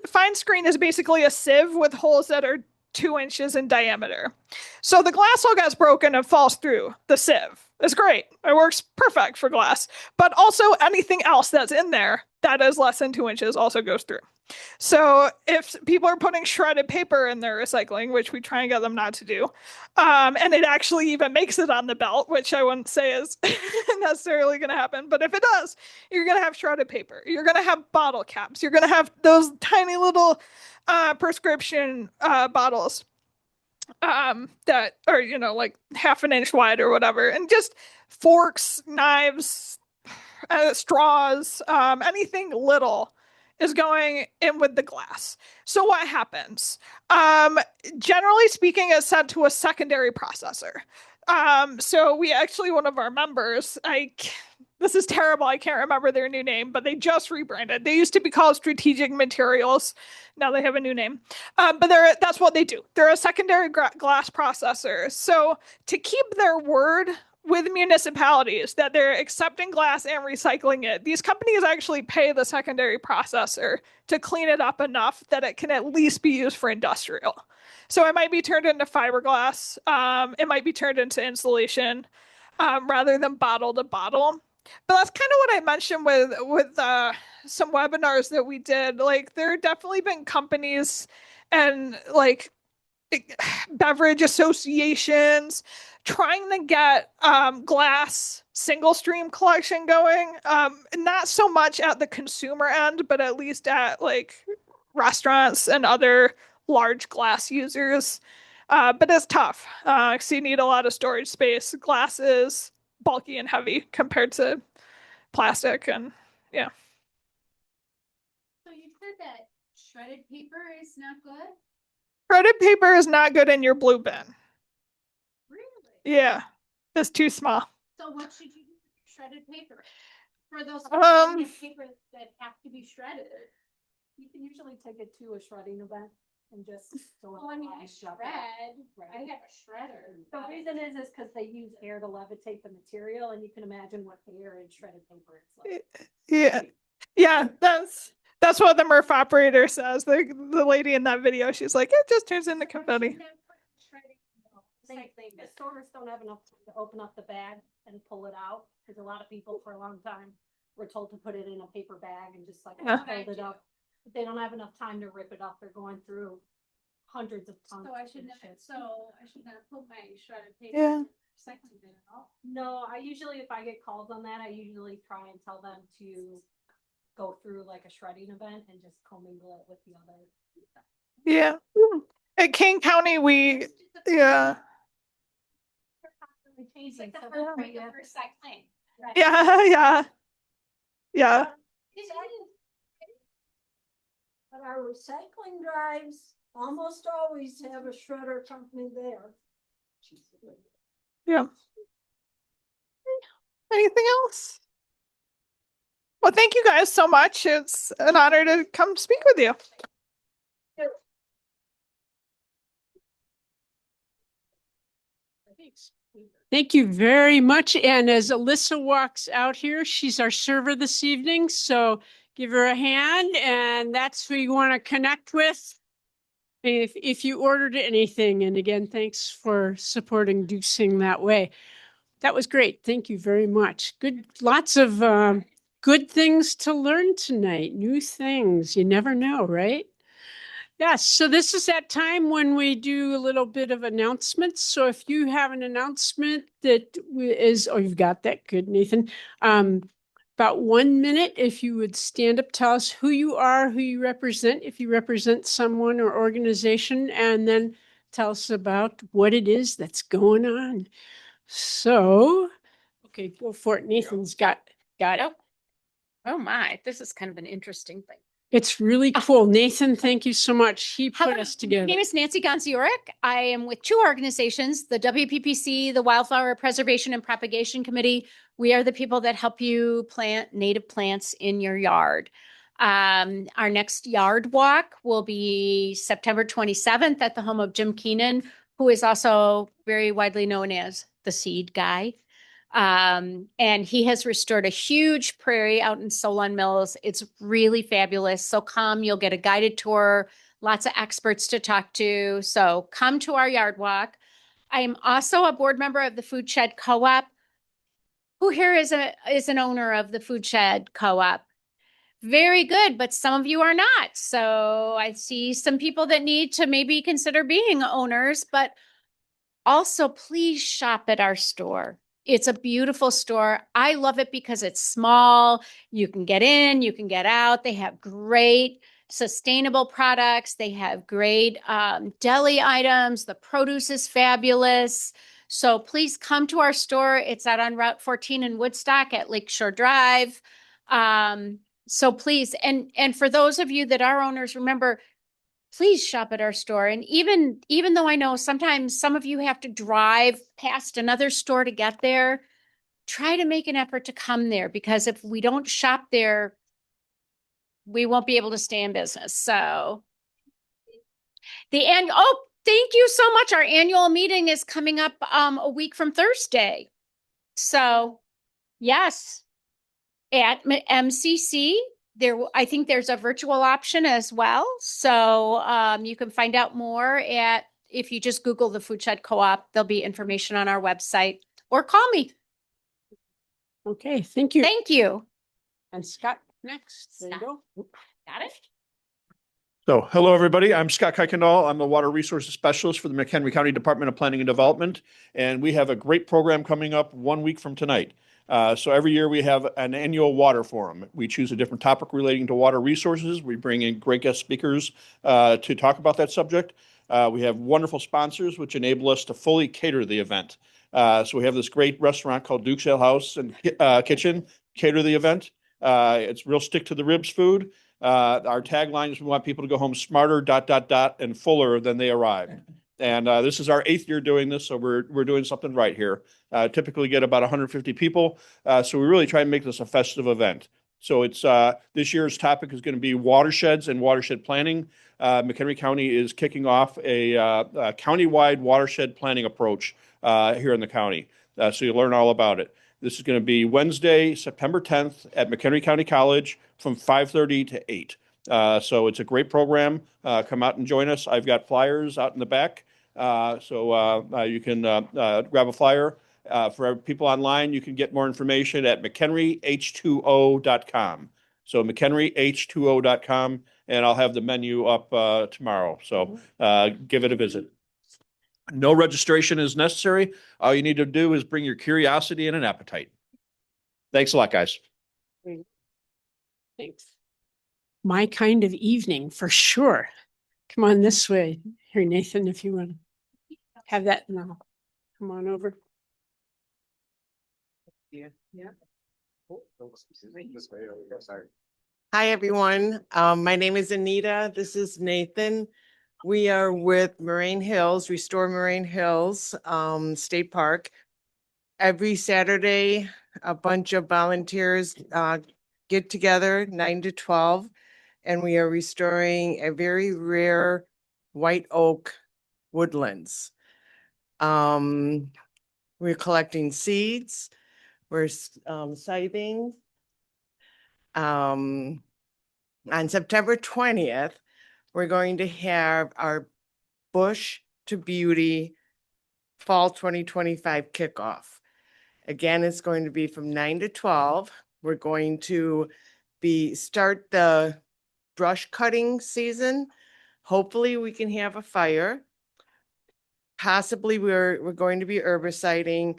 fine screen is basically a sieve with holes that are 2 inches in diameter. So the glass all gets broken and falls through the sieve. It's great. It works perfect for glass. But also anything else that's in there that is less than 2 inches also goes through. So if people are putting shredded paper in their recycling, which we try and get them not to do, and it actually even makes it on the belt, which I wouldn't say is necessarily going to happen, but if it does, you're going to have shredded paper. You're going to have bottle caps. You're going to have those tiny little prescription bottles that are, like half an inch wide or whatever, and just forks, knives, straws, anything little is going in with the glass. So what happens? Generally speaking, it's sent to a secondary processor. So we actually, one of our members, this is terrible, I can't remember their new name, but they just rebranded. They used to be called Strategic Materials. Now they have a new name. But that's what they do. They're a secondary glass processor. So to keep their word with municipalities that they're accepting glass and recycling it, these companies actually pay the secondary processor to clean it up enough that it can at least be used for industrial. So it might be turned into fiberglass. It might be turned into insulation rather than bottle to bottle. But that's kind of what I mentioned with some webinars that we did. Like, there have definitely been companies and like beverage associations trying to get glass single stream collection going. Not so much at the consumer end, but at least at like restaurants and other large glass users. But it's tough because you need a lot of storage space. Glass is bulky and heavy compared to plastic, and yeah. So you said that shredded paper is not good? Shredded paper is not good in your blue bin. Really? Yeah, it's too small. So what should you do with shredded paper? For those paper that have to be shredded, You can usually take it to a shredding event. and just go. Well, I mean, I shred, I have a shredder. The reason is because they use air to levitate the material, and you can imagine what air in shredded paper is like. Yeah. Yeah, that's what the MRF operator says. The lady in that video, she's like, it just turns into confetti. Same thing. The stores don't have enough time to open up the bag and pull it out, because a lot of people for a long time were told to put it in a paper bag and just like hold it up. But they don't have enough time to rip it up. They're going through hundreds of tons. So I should not put my shredded paper. Yeah. Recycling bin at all. No, I usually, if I get calls on that, I usually try and tell them to go through like a shredding event and just commingle it with the other. Yeah. At Kane County, yeah. It's like the whole rate of recycling. Right. Yeah. But our recycling drives almost always have a shredder company there. Yeah. Anything else? Well, thank you guys so much. It's an honor to come speak with you. Thank you very much. And as Alyssa walks out here, she's our server this evening. So give her a hand, and that's who you want to connect with if you ordered anything. And again, thanks for supporting Deucing that way. That was great. Thank you very much. Good, lots of good things to learn tonight. New things. You never know, right? Yes, so this is that time when we do a little bit of announcements. So if you have an announcement that is, oh, you've got that, good, Nathan. About 1 minute, if you would stand up, tell us who you are, who you represent, if you represent someone or organization, and then tell us about what it is that's going on. So, okay, go for it. Nathan's got it. Oh my, this is kind of an interesting thing. It's really cool. Nathan, thank you so much. He put us together. My name is Nancy Gonziorek. I am with two organizations, the WPPC, the Wildflower Preservation and Propagation Committee. We are the people that help you plant native plants in your yard. Our next yard walk will be September 27th at the home of Jim Keenan, who is also very widely known as the seed guy. And he has restored a huge prairie out in Solon Mills. It's really fabulous. So come, you'll get a guided tour, lots of experts to talk to. So come to our yard walk. I am also a board member of the Food Shed Co-op. Who here is an owner of the Food Shed Co-op? Very good, but some of you are not. So I see some people that need to maybe consider being owners, but also please shop at our store. It's a beautiful store. I love it because it's small. You can get in, you can get out. They have great sustainable products. They have great deli items. The produce is fabulous. So please come to our store. It's out on Route 14 in Woodstock at Lakeshore Drive. So please, and for those of you that are owners, remember, please shop at our store. And even though I know sometimes some of you have to drive past another store to get there, try to make an effort to come there, because if we don't shop there, we won't be able to stay in business. So thank you so much. Our annual meeting is coming up a week from Thursday. So yes, at MCC. I think there's a virtual option as well. So you can find out more if you just Google the Food Shed Co-op, there'll be information on our website, or call me. Okay, thank you. Thank you. And Scott next. There you go. Got it. So, hello, everybody. I'm Scott Kuykendall. I'm the Water Resources Specialist for the McHenry County Department of Planning and Development. And we have a great program coming up 1 week from tonight. So every year we have an annual water forum. We choose a different topic relating to water resources. We bring in great guest speakers to talk about that subject. We have wonderful sponsors which enable us to fully cater the event. So we have this great restaurant called Duke's Ale House and Kitchen cater the event. It's real stick to the ribs food. Our tagline is we want people to go home smarter, ... and fuller than they arrived. And this is our 8th year doing this, so we're doing something right here. Typically get about 150 people, so we really try and make this a festive event. So it's this year's topic is going to be watersheds and watershed planning. McHenry County is kicking off a countywide watershed planning approach here in the county. So you'll learn all about it. This is going to be Wednesday, September 10th at McHenry County College from 5:30 to 8. So it's a great program. Come out and join us. I've got flyers out in the back. So you can grab a flyer. For people online, you can get more information at McHenryH2O.com. So McHenryH2O.com, and I'll have the menu up tomorrow. So give it a visit. No registration is necessary. All you need to do is bring your curiosity and an appetite. Thanks a lot, guys. Thanks. My kind of evening, for sure. Come on this way. Here, Nathan, if you want to have that now. Come on over. Yeah. This way, sorry. Hi, everyone. My name is Anita. This is Nathan. We are with Moraine Hills, Restore Moraine Hills State Park. Every Saturday, a bunch of volunteers get together 9 to 12, and we are restoring a very rare white oak woodlands. We're collecting seeds. We're scything. On September 20th, we're going to have our Bush to Beauty Fall 2025 kickoff. Again, it's going to be from 9 to 12. We're going to start the brush cutting season. Hopefully we can have a fire. Possibly we're going to be herbiciding,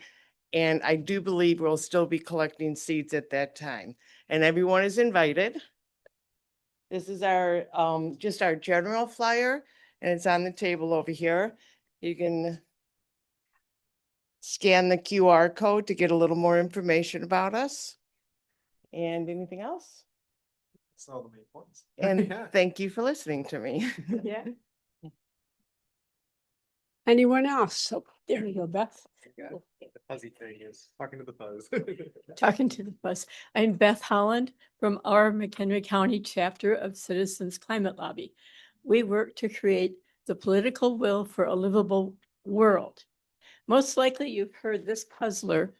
and I do believe we'll still be collecting seeds at that time. And everyone is invited. This is our just our general flyer, and it's on the table over here. You can scan the QR code to get a little more information about us. And anything else? That's all the main points. And Yeah. thank you for listening to me. Yeah. Anyone else? Oh, there you go, Beth. The fuzzy thing is talking to the fuzz. Talking to the bus. I'm Beth Holland from our McHenry County chapter of Citizens Climate Lobby. We work to create the political will for a livable world. Most likely you've heard this puzzler.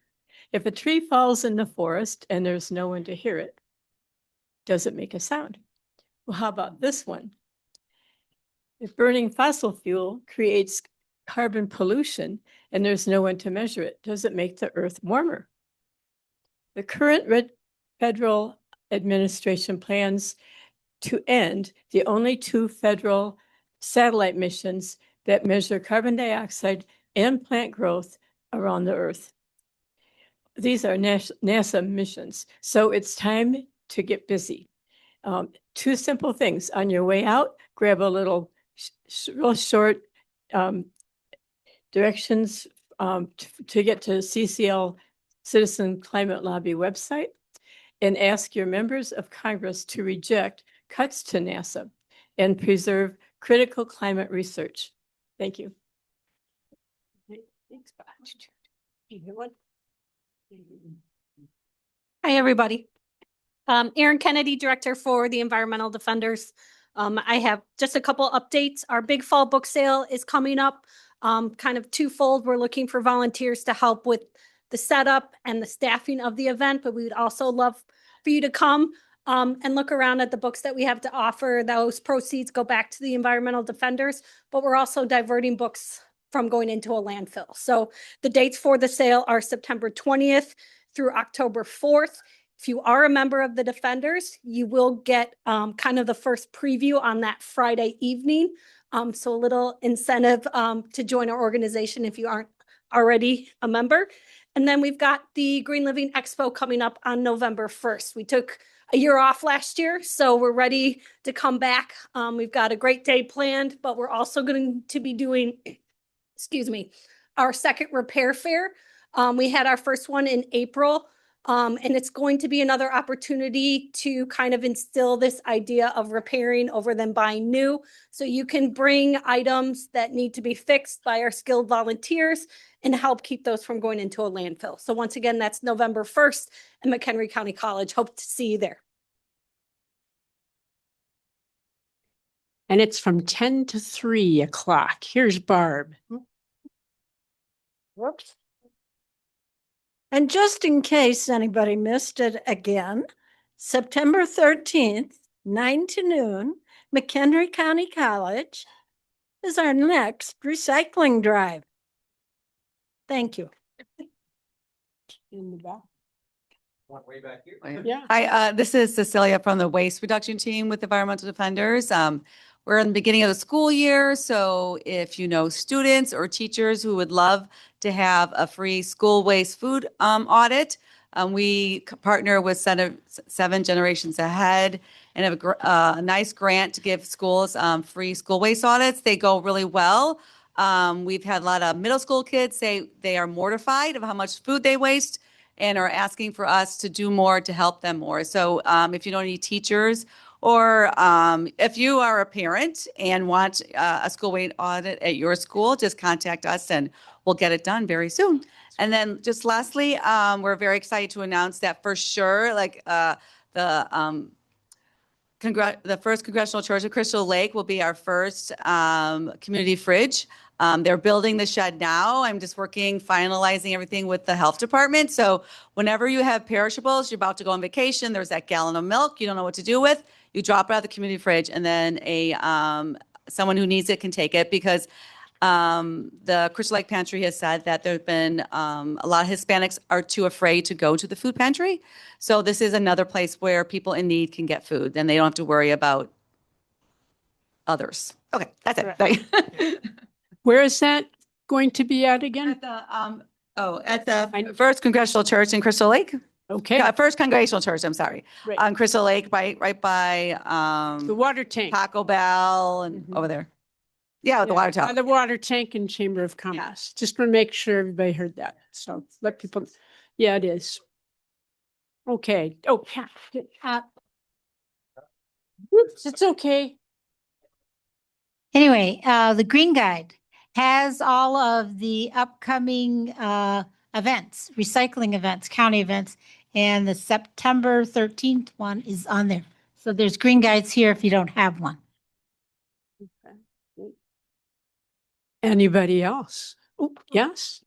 If a tree falls in the forest and there's no one to hear it, does it make a sound? Well, how about this one? If burning fossil fuel creates carbon pollution and there's no one to measure it, does it make the earth warmer? The current federal administration plans to end the only 2 federal satellite missions that measure carbon dioxide and plant growth around the earth. These are NASA missions, so it's time to get busy. 2 simple things. On your way out, grab a little real short directions to get to CCL Citizen Climate Lobby website, and ask your members of Congress to reject cuts to NASA and preserve critical climate research. Thank you. Thanks, Beth. You want? Hi, everybody. Erin Kennedy, Director for the Environmental Defenders. I have just a couple updates. Our big fall book sale is coming up, kind of twofold. We're looking for volunteers to help with the setup and the staffing of the event, but we would also love for you to come and look around at the books that we have to offer. Those proceeds go back to the Environmental Defenders, but we're also diverting books from going into a landfill. So the dates for the sale are September 20th through October 4th. If you are a member of the Defenders, you will get kind of the first preview on that Friday evening. So a little incentive to join our organization if you aren't already a member. And then we've got the Green Living Expo coming up on November 1st. We took a year off last year, so we're ready to come back. We've got a great day planned, but we're also going to be doing, our second repair fair. We had our first one in April. And it's going to be another opportunity to kind of instill this idea of repairing over than buying new. So you can bring items that need to be fixed by our skilled volunteers and help keep those from going into a landfill. So once again, that's November 1st at McHenry County College. Hope to see you there. And it's from 10 to 3 o'clock. Here's Barb. Whoops. And just in case anybody missed it again, September 13th, 9 to noon, McHenry County College is our next recycling drive. Thank you. In the back. Way back here. Yeah. Hi, this is Cecilia from the Waste Reduction Team with Environmental Defenders. We're in the beginning of the school year, so if you know students or teachers who would love to have a free school waste food audit, we partner with Seven Generations Ahead and have a nice grant to give schools free school waste audits. They go really well. We've had a lot of middle school kids say they are mortified of how much food they waste and are asking for us to do more to help them more. So if you know any teachers or if you are a parent and want a school waste audit at your school, just contact us and we'll get it done very soon. And then just lastly, we're very excited to announce that for sure, like the first Congressional Church of Crystal Lake will be our first community fridge. They're building the shed now. I'm just finalizing everything with the health department. So whenever you have perishables, you're about to go on vacation, there's that gallon of milk you don't know what to do with, you drop it out of the community fridge and then someone who needs it can take it because the Crystal Lake Pantry has said that there's been a lot of Hispanics are too afraid to go to the food pantry. So this is another place where people in need can get food and they don't have to worry about others. Okay, that's it. Bye. Where is that going to be at again? At the First Congressional Church in Crystal Lake. Okay. First Congregational Church, I'm sorry. Right. On Crystal Lake, right by The water tank. Taco Bell and over there. Yeah, the water tower. The water tank and Chamber of Commerce. Just want to make sure everybody heard that. So let people, yeah, it is. Okay. Oh, Pat. Oops, it's okay. Anyway, the Green Guide has all of the upcoming events, recycling events, county events, and the September 13th one is on there. So there's Green Guides here if you don't have one. Okay. Anybody else? Oh, yes.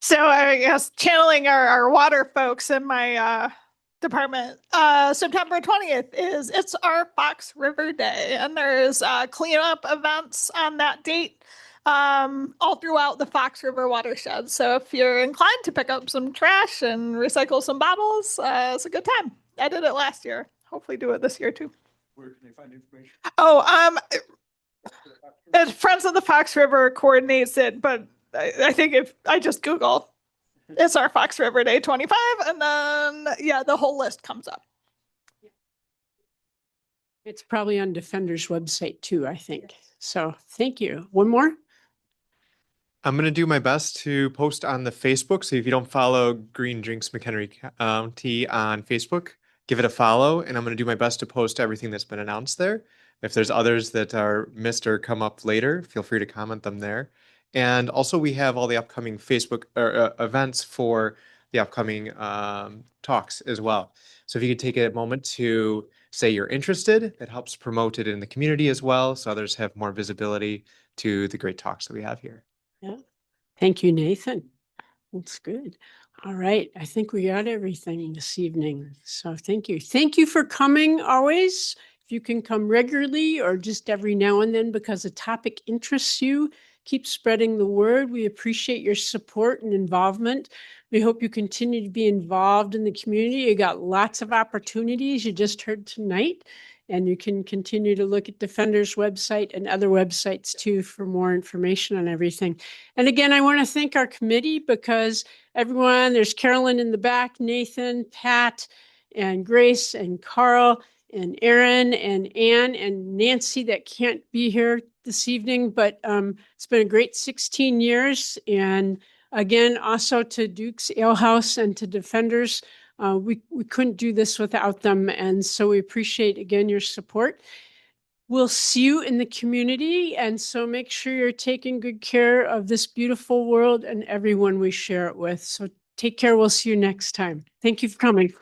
So I guess channeling our water folks in my department, September 20th it's our Fox River Day, and there's cleanup events on that date all throughout the Fox River watershed. So if you're inclined to pick up some trash and recycle some bottles, it's a good time. I did it last year. Hopefully do it this year too. Where can they find information? Friends of the Fox River coordinates it, but I think if I just Google, it's our Fox River Day 25, and then the whole list comes up. It's probably on Defender's website too, I think. So thank you. One more? I'm going to do my best to post on the Facebook. So if you don't follow Green Drinks McHenry County on Facebook, give it a follow. And I'm going to do my best to post everything that's been announced there. If there's others that are missed or come up later, feel free to comment them there. And also we have all the upcoming Facebook events for the upcoming talks as well. So if you could take a moment to say you're interested, it helps promote it in the community as well. So others have more visibility to the great talks that we have here. Yeah. Thank you, Nathan. That's good. All right. I think we got everything this evening. So thank you. Thank you for coming always. If you can come regularly or just every now and then because a topic interests you, keep spreading the word. We appreciate your support and involvement. We hope you continue to be involved in the community. You got lots of opportunities you just heard tonight, and you can continue to look at Defender's website and other websites too for more information on everything. And again, I want to thank our committee because everyone, there's Carolyn in the back, Nathan, Pat, and Grace, and Carl, and Aaron, and Ann, and Nancy that can't be here this evening, but it's been a great 16 years. And again, also to Duke's Ale House and to Defenders, we couldn't do this without them. And so we appreciate, again, your support. We'll see you in the community. And so make sure you're taking good care of this beautiful world and everyone we share it with. So take care. We'll see you next time. Thank you for coming.